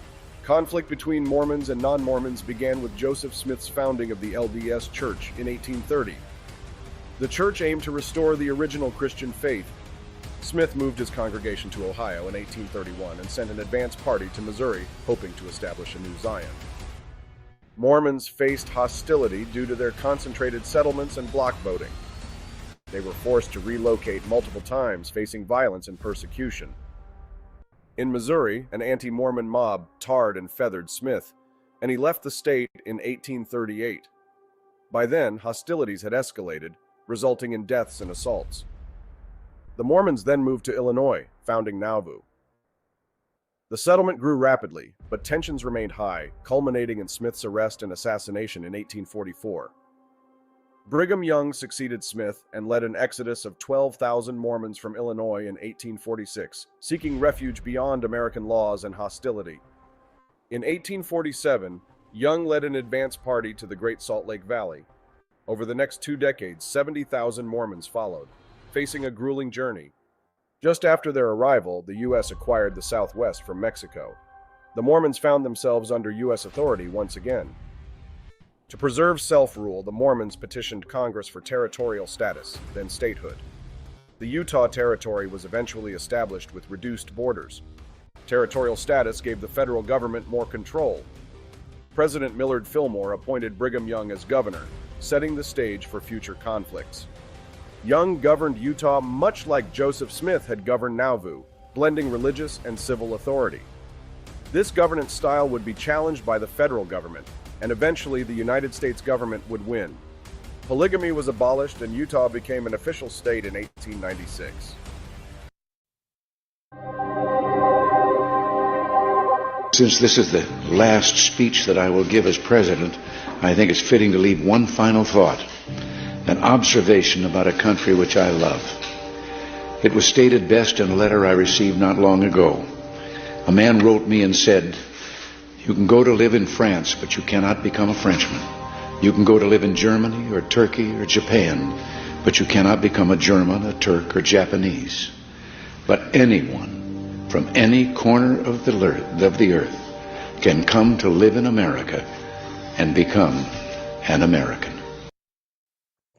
Speaker 17: Conflict between Mormons and non-Mormons began with Joseph Smith's founding of the LDS Church in 1830. The church aimed to restore the original Christian faith. Smith moved his congregation to Ohio in 1831 and sent an advance party to Missouri, hoping to establish a new Zion. Mormons faced hostility due to their concentrated settlements and block voting. They were forced to relocate multiple times, facing violence and persecution. In Missouri, an anti-Mormon mob tarred and feathered Smith, and he left the state in 1838. By then, hostilities had escalated, resulting in deaths and assaults. The Mormons then moved to Illinois, founding Nauvoo. The settlement grew rapidly, but tensions remained high, culminating in Smith's arrest and assassination in 1844. Brigham Young succeeded Smith and led an exodus of 12,000 Mormons from Illinois in 1846, seeking refuge beyond American laws and hostility. In 1847, Young led an advance party to the Great Salt Lake Valley. Over the next 2 decades, 70,000 Mormons followed, facing a grueling journey. Just after their arrival, the U.S. acquired the Southwest from Mexico. The Mormons found themselves under U.S. authority once again. To preserve self-rule, the Mormons petitioned Congress for territorial status, then statehood. The Utah Territory was eventually established with reduced borders. Territorial status gave the federal government more control. President Millard Fillmore appointed Brigham Young as governor, setting the stage for future conflicts. Young governed Utah much like Joseph Smith had governed Nauvoo, blending religious and civil authority. This governance style would be challenged by the federal government, and eventually the United States government would win. Polygamy was abolished and Utah became an official state in 1896.
Speaker 21: Since this is the last speech that I will give as president, I think it's fitting to leave one final thought, an observation about a country which I love. It was stated best in a letter I received not long ago. A man wrote me and said, "You can go to live in France, but you cannot become a Frenchman. You can go to live in Germany or Turkey or Japan, but you cannot become a German, a Turk, or Japanese. But anyone from any corner of the earth can come to live in America and become an American."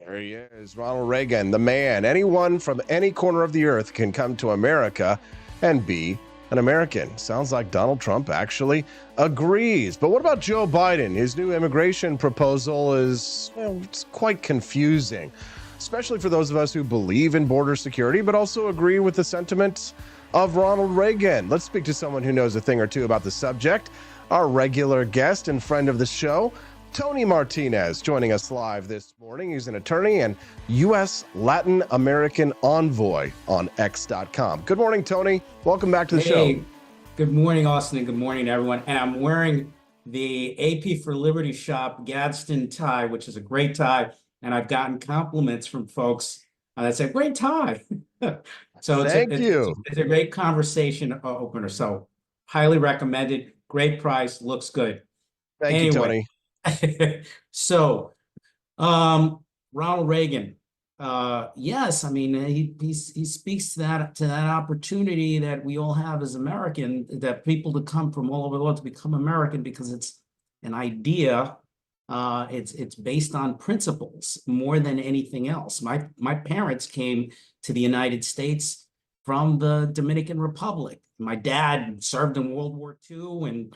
Speaker 1: There he is, Ronald Reagan, the man. Anyone from any corner of the earth can come to America and be an American. Sounds like Donald Trump actually agrees. But what about Joe Biden? His new immigration proposal is, well, it's quite confusing, especially for those of us who believe in border security, but also agree with the sentiments of Ronald Reagan. Let's speak to someone who knows a thing or two about the subject. Our regular guest and friend of the show, Tony Martinez, joining us live this morning. He's an attorney and U.S. Latin American envoy on X.com. Good morning, Tony. Welcome back to the show.
Speaker 22: Good morning, Austin, and good morning to everyone. And I'm wearing the AP for Liberty shop Gadsden tie, which is a great tie. And I've gotten compliments from folks that say, "Great tie." So
Speaker 1: Thank you.
Speaker 22: It's a great conversation opener. So highly recommended. Great price. Looks good.
Speaker 1: Thank you, Tony.
Speaker 22: So, Ronald Reagan, yes, I mean, he speaks to that opportunity that we all have as American, that people to come from all over the world to become American, because it's an idea. It's based on principles more than anything else. My parents came to the United States from the Dominican Republic. My dad served in World War II and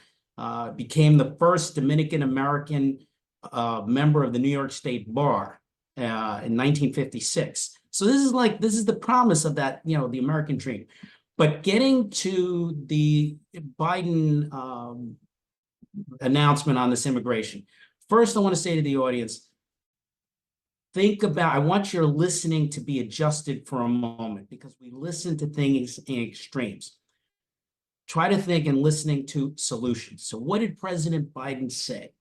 Speaker 22: became the first Dominican American member of the New York State Bar in 1956. So this is the promise of that, the American dream. But getting to the Biden announcement on this immigration, first I want to say to the audience, I want your listening to be adjusted for a moment, because we listen to things in extremes. Try to think and listening to solutions. So what did President Biden say?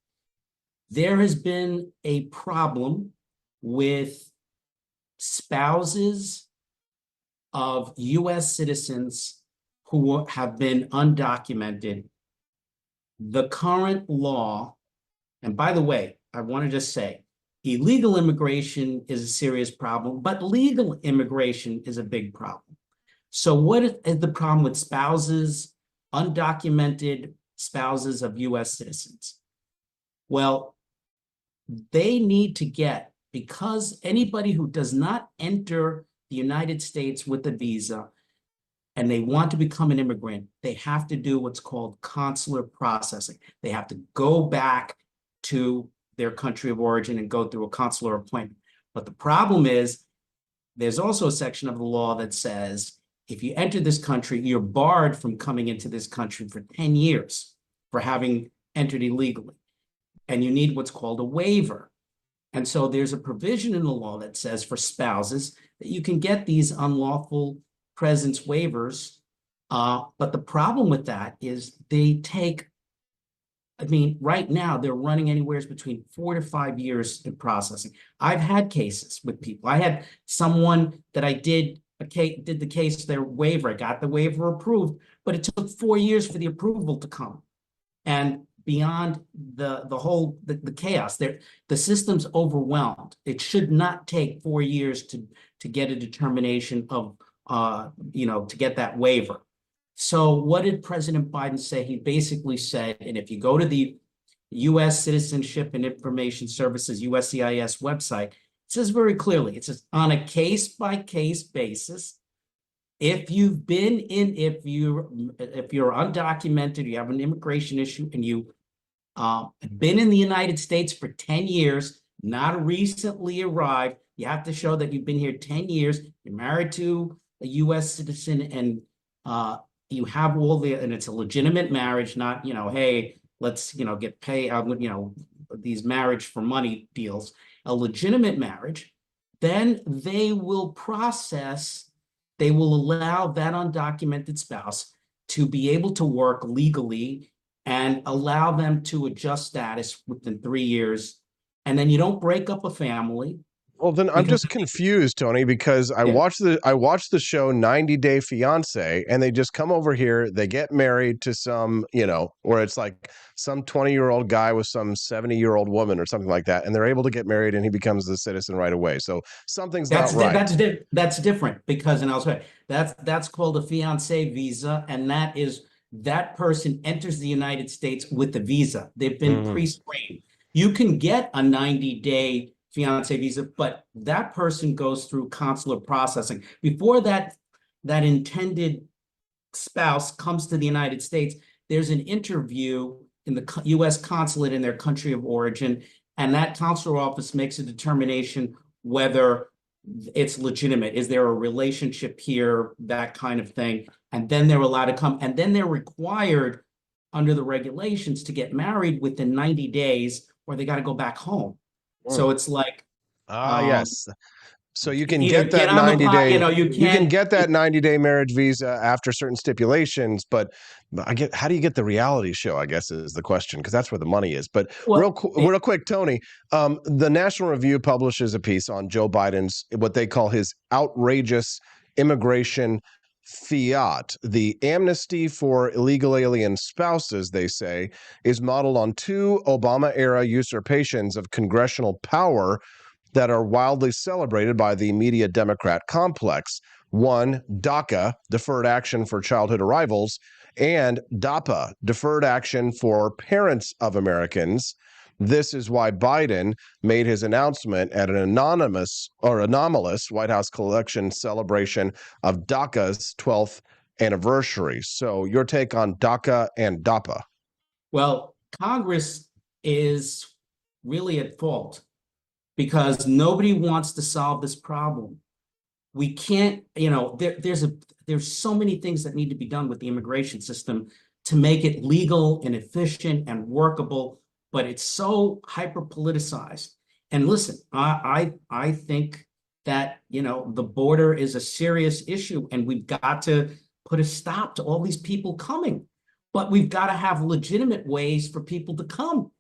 Speaker 22: There has been a problem with spouses of U.S. citizens who have been undocumented. The current law, and by the way, I want to just say, illegal immigration is a serious problem, but legal immigration is a big problem. So what is the problem with spouses, undocumented spouses of U.S. citizens? Well, they need to get, because anybody who does not enter the United States with a visa and they want to become an immigrant, they have to do what's called consular processing. They have to go back to their country of origin and go through a consular appointment. But the problem is, there's also a section of the law that says, if you enter this country, you're barred from coming into this country for 10 years for having entered illegally. And you need what's called a waiver. And so there's a provision in the law that says for spouses that you can get these unlawful presence waivers. But the problem with that is they take, right now they're running anywhere between 4 to 5 years in processing. I've had cases with people. I had someone that I did the case, their waiver. I got the waiver approved, but it took 4 years for the approval to come. And beyond the chaos, the system's overwhelmed. It should not take 4 years to get a determination of, to get that waiver. So what did President Biden say? He basically said, and if you go to the U.S. Citizenship and Information Services, USCIS website, says very clearly, it says on a case-by-case basis, if you're undocumented, you have an immigration issue, and you been in the United States for 10 years, not recently arrived, you have to show that you've been here 10 years, you're married to a U.S. citizen, and you have all the, and it's a legitimate marriage, not, hey, let's, get paid, these marriage for money deals, a legitimate marriage, then they will allow that undocumented spouse to be able to work legally and allow them to adjust status within 3 years. And then you don't break up a family.
Speaker 1: Well, then I'm just confused, Tony, because I watched the show 90 Day Fiance, and they just come over here, they get married to some, where it's like some 20-year-old guy with some 70-year-old woman or something like that, and they're able to get married, and he becomes the citizen right away. So something's not right.
Speaker 22: That's different because, and I'll say that's called a fiance visa, and that person enters the United States with the visa. They've been pre-screened. You can get a 90-day fiance visa, but that person goes through consular processing. Before that intended spouse comes to the United States, there's an interview in the U.S. consulate in their country of origin, and that consular office makes a determination whether it's legitimate. Is there a relationship here, that kind of thing, and then they're allowed to come, and then they're required under the regulations to get married within 90 days, or they got to go back home. So it's like,
Speaker 1: yes. So you can get that 90-day, you can get that 90-day marriage visa after certain stipulations, but how do you get the reality show, I guess, is the question, because that's where the money is. But real quick, Tony, the National Review publishes a piece on Joe Biden's, what they call his outrageous immigration fiat. The amnesty for illegal alien spouses, they say, is modeled on 2 Obama-era usurpations of congressional power that are wildly celebrated by the media Democrat complex. One, DACA, Deferred Action for Childhood Arrivals, and DAPA, Deferred Action for Parents of Americans. This is why Biden made his announcement at an anomalous White House collection celebration of DACA's 12th anniversary. So your take on DACA and DAPA? Well,
Speaker 22: Congress is really at fault because nobody wants to solve this problem. We can't, there's so many things that need to be done with the immigration system to make it legal and efficient and workable, but it's so hyper politicized. And listen, I think that, the border is a serious issue, and we've got to put a stop to all these people coming, but we've got to have legitimate ways for people to come.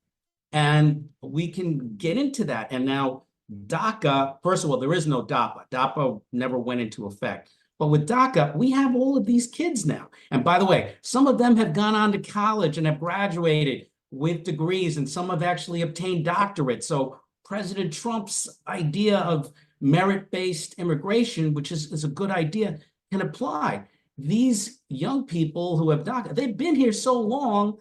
Speaker 22: And we can get into that. And now DACA, first of all, there is no DAPA. DAPA never went into effect. But with DACA, we have all of these kids now. And by the way, some of them have gone on to college and have graduated with degrees, and some have actually obtained doctorates. So President Trump's idea of merit-based immigration, which is a good idea, can apply. These young people who have DACA, they've been here so long,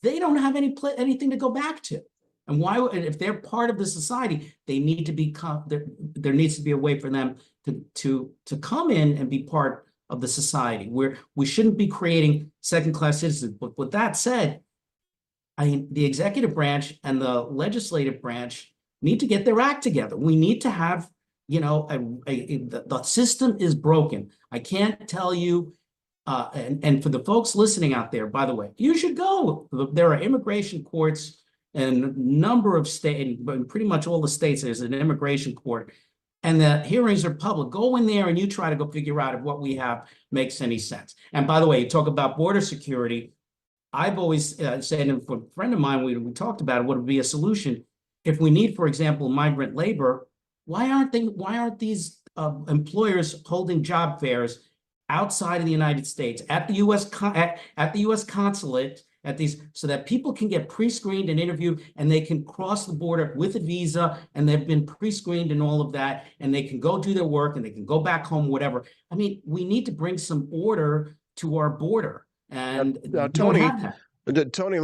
Speaker 22: they don't have anything to go back to. And why, if they're part of the society, they need to become, there needs to be a way for them to come in and be part of the society, where we shouldn't be creating second-class citizens. But with that said, the executive branch and the legislative branch need to get their act together. We need to have, the system is broken. I can't tell you, and for the folks listening out there, by the way, you should go. There are immigration courts in a number of states, but pretty much all the states, there's an immigration court, and the hearings are public. Go in there and you try to go figure out if what we have makes any sense. And by the way, you talk about border security. I've always said, and for a friend of mine, we talked about it, what would be a solution if we need, for example, migrant labor. Why aren't these employers holding job fairs outside of the United States at the U.S. consulate, so that people can get pre-screened and interviewed, and they can cross the border with a visa, and they've been pre-screened and all of that, and they can go do their work and they can go back home, whatever. I mean, we need to bring some order to our border. And
Speaker 1: Tony, Tony,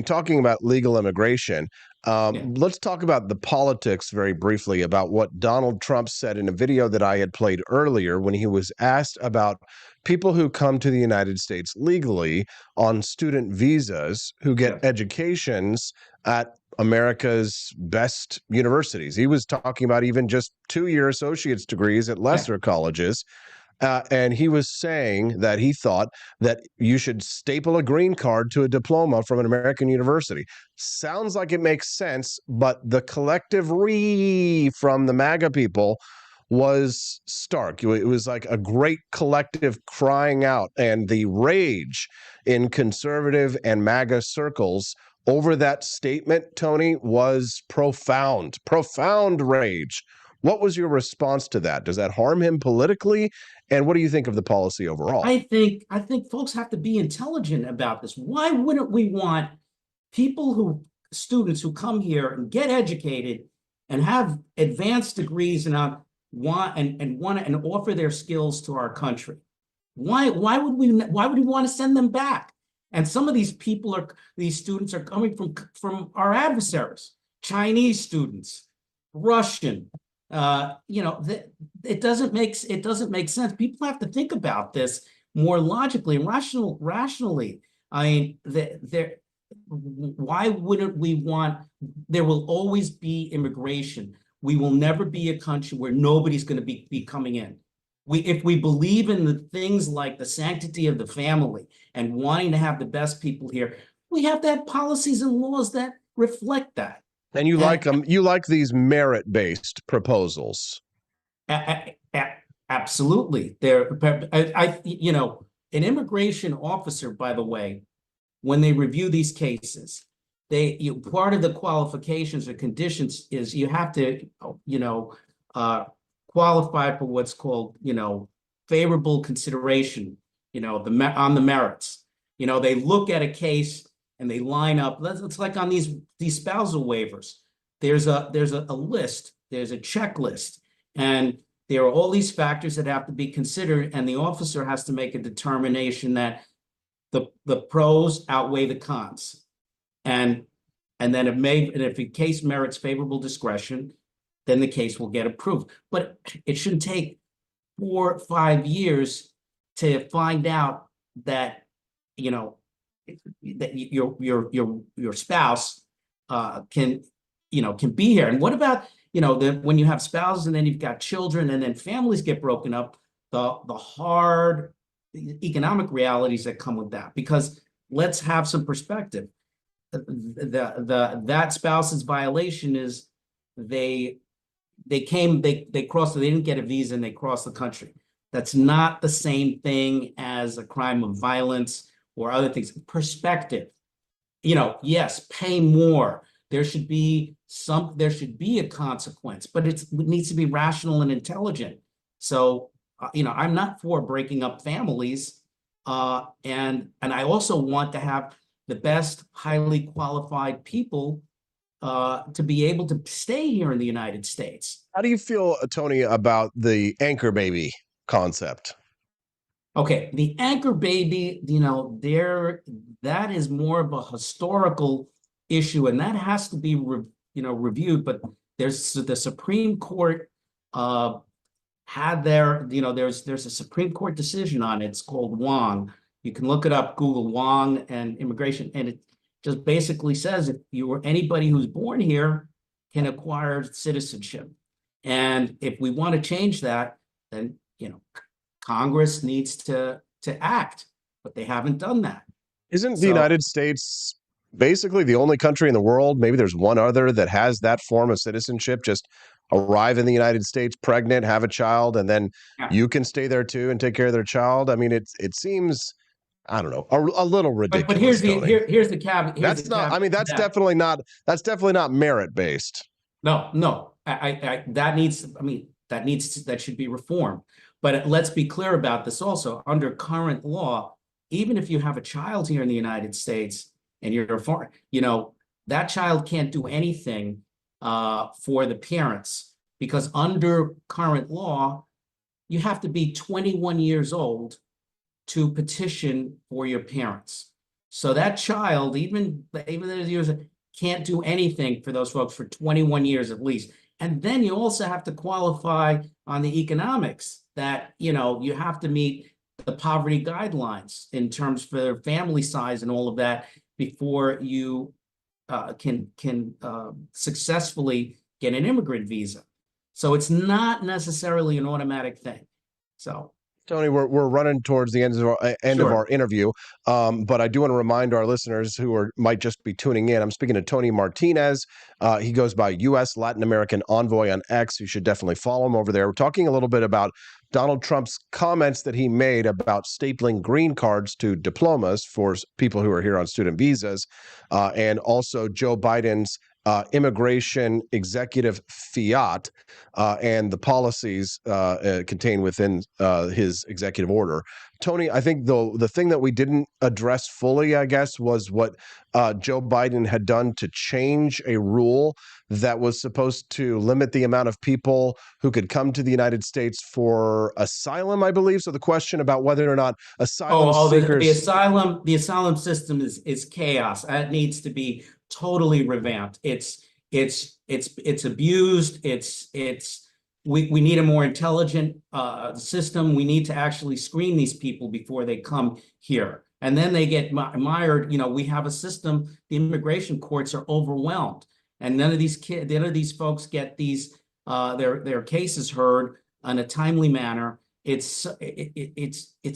Speaker 1: talking about legal immigration, let's talk about the politics very briefly about what Donald Trump said in a video that I had played earlier when he was asked about people who come to the United States legally on student visas who get educations at America's best universities. He was talking about even just 2-year associate's degrees at lesser colleges. And he was saying that he thought that you should staple a green card to a diploma from an American university. Sounds like it makes sense, but the collective from the MAGA people was stark. It was like a great collective crying out, and the rage in conservative and MAGA circles over that statement, Tony, was profound rage. What was your response to that? Does that harm him politically? And what do you think of the policy overall?
Speaker 22: I think folks have to be intelligent about this. Why wouldn't we want students who come here and get educated and have advanced degrees and want to offer their skills to our country? Why would we want to send them back? And some of these students are coming from our adversaries, Chinese students, Russian. It doesn't make sense. People have to think about this more logically and rationally. I mean, why wouldn't we want? There will always be immigration. We will never be a country where nobody's going to be coming in. If we believe in the things like the sanctity of the family and wanting to have the best people here, we have to have policies and laws that reflect that.
Speaker 1: And you like these merit-based proposals.
Speaker 22: Absolutely. An immigration officer, by the way, when they review these cases, part of the qualifications or conditions is you have to, qualify for what's called, favorable consideration, on the merits. They look at a case and they line up. It's like on these spousal waivers. There's a list, there's a checklist, and there are all these factors that have to be considered, and the officer has to make a determination that the pros outweigh the cons. And then if a case merits favorable discretion, then the case will get approved. But it shouldn't take 4 or 5 years to find out that, that your spouse can be here. And what about, when you have spouses and then you've got children and then families get broken up, the hard economic realities that come with that? Because let's have some perspective. That spouse's violation is they didn't get a visa and they crossed the country. That's not the same thing as a crime of violence or other things. Perspective, yes, pay more. There should be a consequence, but it needs to be rational and intelligent. So, I'm not for breaking up families. And I also want to have the best highly qualified people to be able to stay here in the United States.
Speaker 1: How do you feel, Tony, about the anchor baby concept?
Speaker 22: Okay, the anchor baby, that is more of a historical issue, and that has to be, reviewed. But there's the Supreme Court there's a Supreme Court decision on it. It's called Wong. You can look it up, Google Wong and immigration, and it just basically says if anybody who's born here can acquire citizenship. And if we want to change that, then Congress needs to act, but they haven't done that.
Speaker 1: Isn't the United States basically the only country in the world, maybe there's one other, that has that form of citizenship? Just arrive in the United States pregnant, have a child, and then you can stay there too and take care of their child. I mean, it seems, I don't know, a little ridiculous.
Speaker 22: But here's the caveat.
Speaker 1: That's definitely not merit based.
Speaker 22: No, that should be reformed. But let's be clear about this also. Under current law, even if you have a child here in the United States and you're foreign, that child can't do anything for the parents, because under current law, you have to be 21 years old to petition for your parents. So that child, even though he was, can't do anything for those folks for 21 years at least. And then you also have to qualify on the economics that, you know, you have to meet the poverty guidelines in terms for their family size and all of that before you can successfully get an immigrant visa. So it's not necessarily an automatic thing. So
Speaker 1: Tony, we're running towards the end of our interview, but I do want to remind our listeners who might just be tuning in. I'm speaking to Tony Martinez. He goes by U.S. Latin American Envoy on X. You should definitely follow him over there. We're talking a little bit about Donald Trump's comments that he made about stapling green cards to diplomas for people who are here on student visas, and also Joe Biden's immigration executive fiat and the policies contained within his executive order. Tony, I think the thing that we didn't address fully, I guess, was what Joe Biden had done to change a rule that was supposed to limit the amount of people who could come to the United States for asylum, I believe. So the question about whether or not asylum seekers...
Speaker 22: the asylum system is chaos. It needs to be totally revamped. It's abused. We need a more intelligent system. We need to actually screen these people before they come here, and then they get mired. You know, we have a system. The immigration courts are overwhelmed, and none of these folks get their cases heard in a timely manner. It's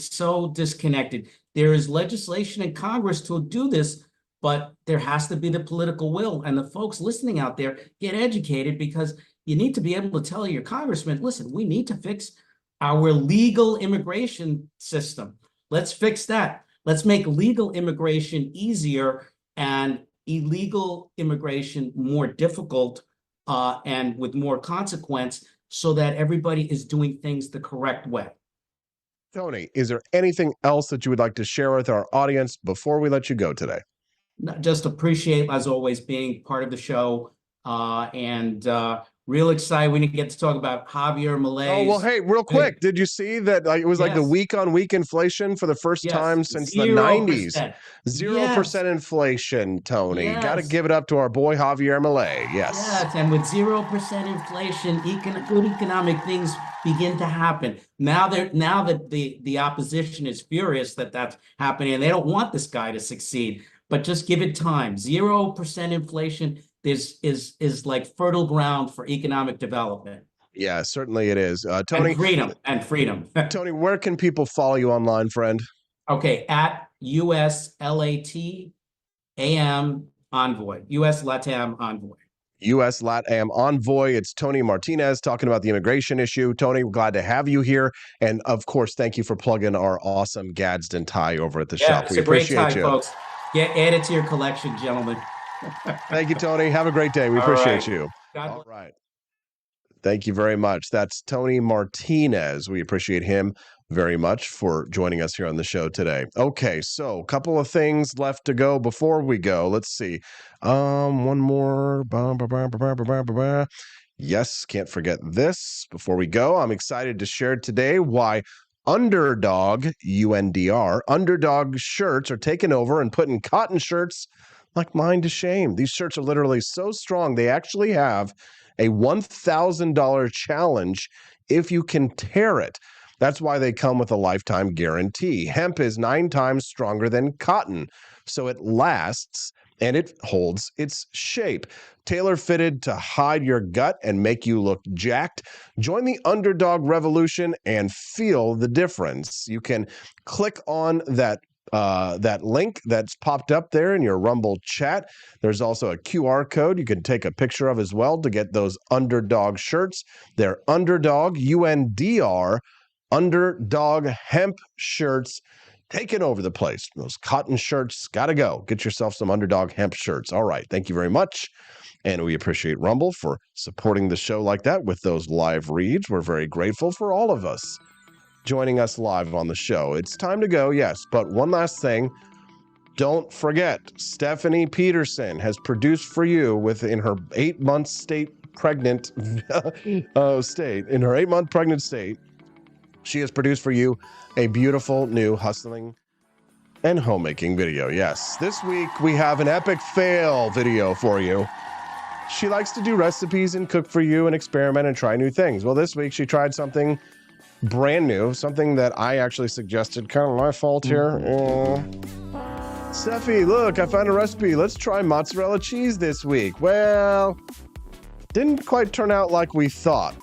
Speaker 22: so disconnected. There is legislation in Congress to do this, but there has to be the political will. And the folks listening out there, get educated, because you need to be able to tell your congressman, listen, we need to fix our legal immigration system. Let's fix that. Let's make legal immigration easier and illegal immigration more difficult and with more consequence, so that everybody is doing things the correct way.
Speaker 1: Tony, is there anything else that you would like to share with our audience before we let you go today?
Speaker 22: Just appreciate, as always, being part of the show, and real excited we didn't get to talk about Javier Milei.
Speaker 1: Oh, well, hey, real quick, did you see that it was like the week-on-week inflation for the first time since the 90s? 0% inflation, Tony. Got to give it up to our boy Javier Milei.
Speaker 22: Yes, and with 0% inflation, good economic things begin to happen. Now that the opposition is furious that that's happening, and they don't want this guy to succeed. But just give it time. 0% inflation is like fertile ground for economic development.
Speaker 1: Yeah, certainly it is. Tony,
Speaker 22: and freedom.
Speaker 1: Tony, where can people follow you online, friend?
Speaker 22: Okay, at USLATAM Envoy. US LATAM Envoy.
Speaker 1: U.S. LATAM Envoy. It's Tony Martinez talking about the immigration issue. Tony, we're glad to have you here. And of course, thank you for plugging our awesome Gadsden tie over at the shop. We appreciate
Speaker 22: great tie,
Speaker 1: you.
Speaker 22: Folks. Add it to your collection, gentlemen.
Speaker 1: Thank you, Tony. Have a great day. We appreciate you.
Speaker 22: All
Speaker 1: right. Thank you very much. That's Tony Martinez. We appreciate him very much for joining us here on the show today. Okay, so a couple of things left to go before we go. Let's see. One more. Yes, can't forget this. Before we go, I'm excited to share today why Underdog, UNDR, Underdog shirts are taken over and putting cotton shirts like mine to shame. These shirts are literally so strong, they actually have a $1,000 challenge if you can tear it. That's why they come with a lifetime guarantee. Hemp is 9 times stronger than cotton, so it lasts and it holds its shape. Tailor-fitted to hide your gut and make you look jacked. Join the Underdog revolution and feel the difference. You can click on that link that's popped up there in your Rumble chat. There's also a QR code you can take a picture of as well to get those Underdog shirts. They're Underdog, UNDR, Underdog hemp shirts. Taking over the place. Those cotton shirts, gotta go. Get yourself some Underdog hemp shirts. All right. Thank you very much. And we appreciate Rumble for supporting the show like that with those live reads. We're very grateful for all of us joining us live on the show. It's time to go, yes. But one last thing. Don't forget, Stephanie Peterson has produced for you within her 8-month pregnant state. In her 8-month pregnant state, she has produced for you a beautiful new hustling and homemaking video. Yes, this week we have an epic fail video for you. She likes to do recipes and cook for you and experiment and try new things. Well, this week she tried something brand new, something that I actually suggested. Kind of my fault here. Steffi, look, I found a recipe. Let's try mozzarella cheese this week. Well, didn't quite turn out like we thought.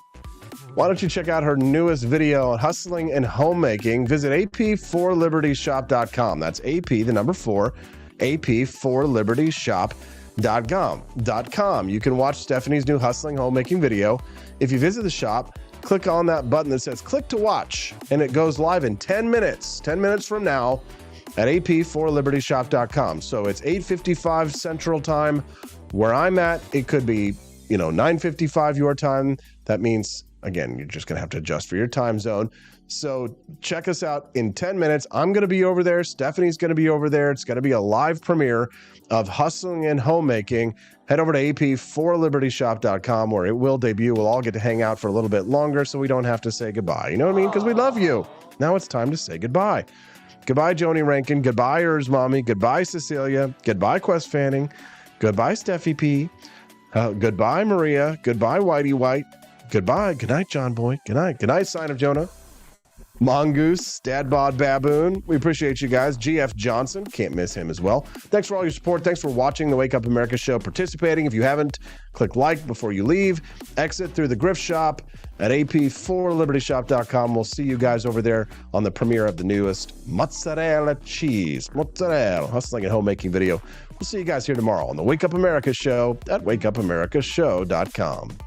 Speaker 1: Why don't you check out her newest video on hustling and homemaking? Visit ap4libertyshop.com. That's AP, the number 4, ap4libertyshop.com. You can watch Stephanie's new hustling homemaking video. If you visit the shop, click on that button that says click to watch, and it goes live in 10 minutes from now at ap4libertyshop.com. So it's 8:55 Central Time where I'm at. It could be, 9:55 your time. That means, again, you're just going to have to adjust for your time zone. So check us out in 10 minutes. I'm going to be over there. Stephanie's going to be over there. It's going to be a live premiere of hustling and homemaking. Head over to ap4libertyshop.com where it will debut. We'll all get to hang out for a little bit longer so we don't have to say goodbye. You know what I mean? Because we love you. Now it's time to say goodbye. Goodbye, Joni Rankin. Goodbye, Urs Mommy. Goodbye, Cecilia. Goodbye, Quest Fanning. Goodbye, Steffi P. Goodbye, Maria. Goodbye, Whitey White. Goodbye. Good night, John Boy. Good night. Good night, Sign of Jonah. Mongoose, Dad Bod Baboon. We appreciate you guys. GF Johnson. Can't miss him as well. Thanks for all your support. Thanks for watching the Wake Up America show, participating. If you haven't, click like before you leave. Exit through the Grift Shop at ap4libertyshop.com. We'll see you guys over there on the premiere of the newest mozzarella cheese. Mozzarella hustling and homemaking video. We'll see you guys here tomorrow on the Wake Up America show at wakeupAmericaShow.com.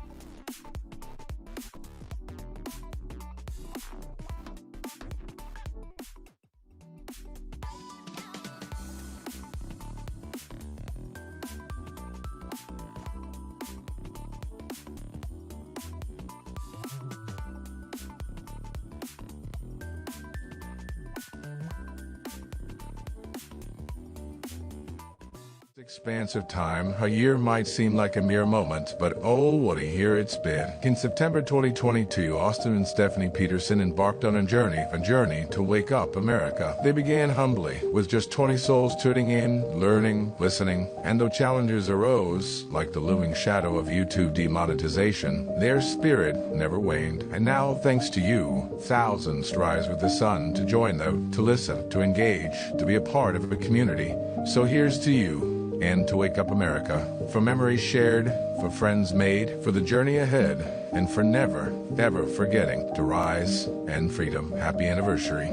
Speaker 3: Expanse of time, a year might seem like a mere moment, but oh, what a year it's been. In September 2022, Austin and Stephanie Peterson embarked on a journey to wake up America. They began humbly, with just 20 souls tuning in, learning, listening, and though challenges arose, like the looming shadow of YouTube demonetization, their spirit never waned. And now, thanks to you, thousands rise with the sun to join them, to listen, to engage, to be a part of a community. So here's to you, and to Wake Up America, for memories shared, for friends made, for the journey ahead, and for never, ever forgetting to rise and freedom. Happy anniversary.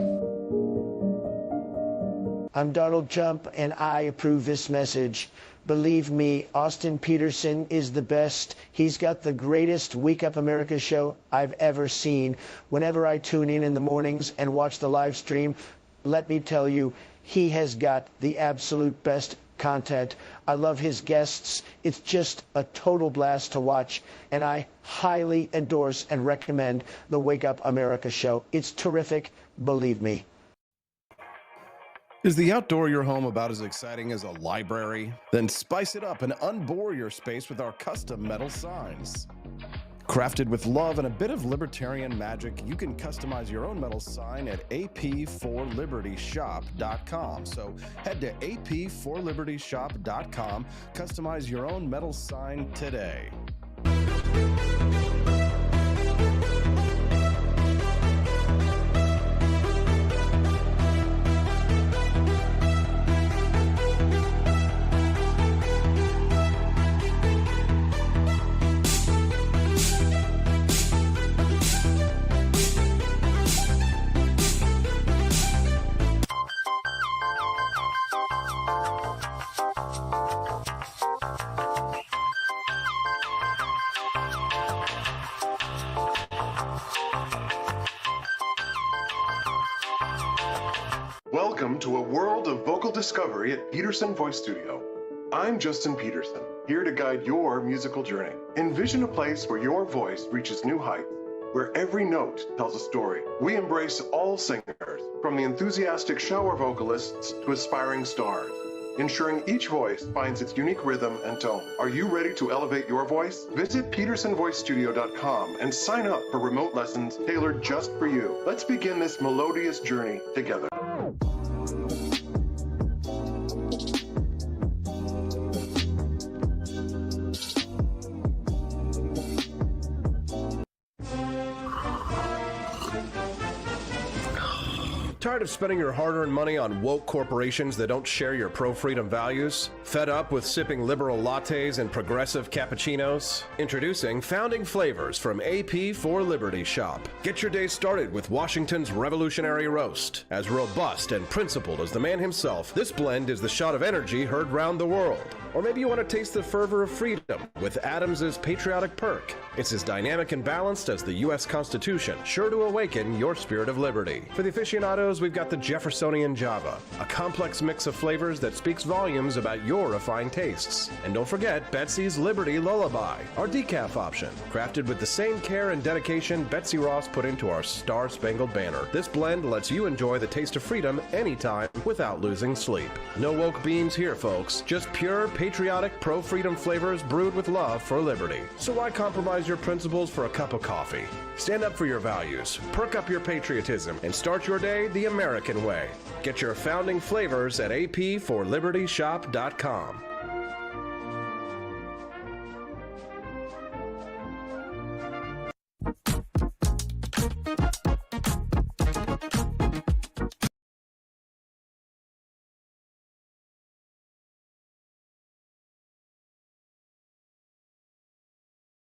Speaker 2: I'm Donald Trump, and I approve this message. Believe me, Austin Peterson is the best. He's got the greatest Wake Up America show I've ever seen. Whenever I tune in the mornings and watch the live stream, let me tell you, he has got the absolute best content. I love his guests. It's just a total blast to watch, and I highly endorse and recommend the Wake Up America show. It's terrific, believe me.
Speaker 1: Is the outdoor of your home about as exciting as a library? Then spice it up and unbore your space with our custom metal signs. Crafted with love and a bit of libertarian magic, you can customize your own metal sign at ap4libertyshop.com. So head to ap4libertyshop.com, customize your own metal sign today.
Speaker 5: Welcome to a world of vocal discovery at Peterson Voice Studio. I'm Justin Peterson, here to guide your musical journey. Envision a place where your voice reaches new heights, where every note tells a story. We embrace all singers, from the enthusiastic shower vocalists to aspiring stars, ensuring each voice finds its unique rhythm and tone. Are you ready to elevate your voice? Visit petersonvoicestudio.com and sign up for remote lessons tailored just for you. Let's begin this melodious journey together.
Speaker 17: Tired of spending your hard-earned money on woke corporations that don't share your pro-freedom values? Fed up with sipping liberal lattes and progressive cappuccinos? Introducing Founding Flavors from AP for Liberty Shop. Get your day started with Washington's revolutionary roast. As robust and principled as the man himself, this blend is the shot of energy heard round the world. Or maybe you want to taste the fervor of freedom with Adams's patriotic perk. It's as dynamic and balanced as the U.S. Constitution, sure to awaken your spirit of liberty. For the aficionados, we've got the Jeffersonian Java, a complex mix of flavors that speaks volumes about your refined tastes. And don't forget Betsy's Liberty Lullaby, our decaf option, crafted with the same care and dedication Betsy Ross put into our Star-Spangled Banner. This blend lets you enjoy the taste of freedom anytime without losing sleep. No woke beans here, folks. Just pure, patriotic, pro-freedom flavors brewed with love for liberty. So why compromise your principles for a cup of coffee? Stand up for your values, perk up your patriotism, and start your day the American way. Get your Founding Flavors at apforlibertyshop.com.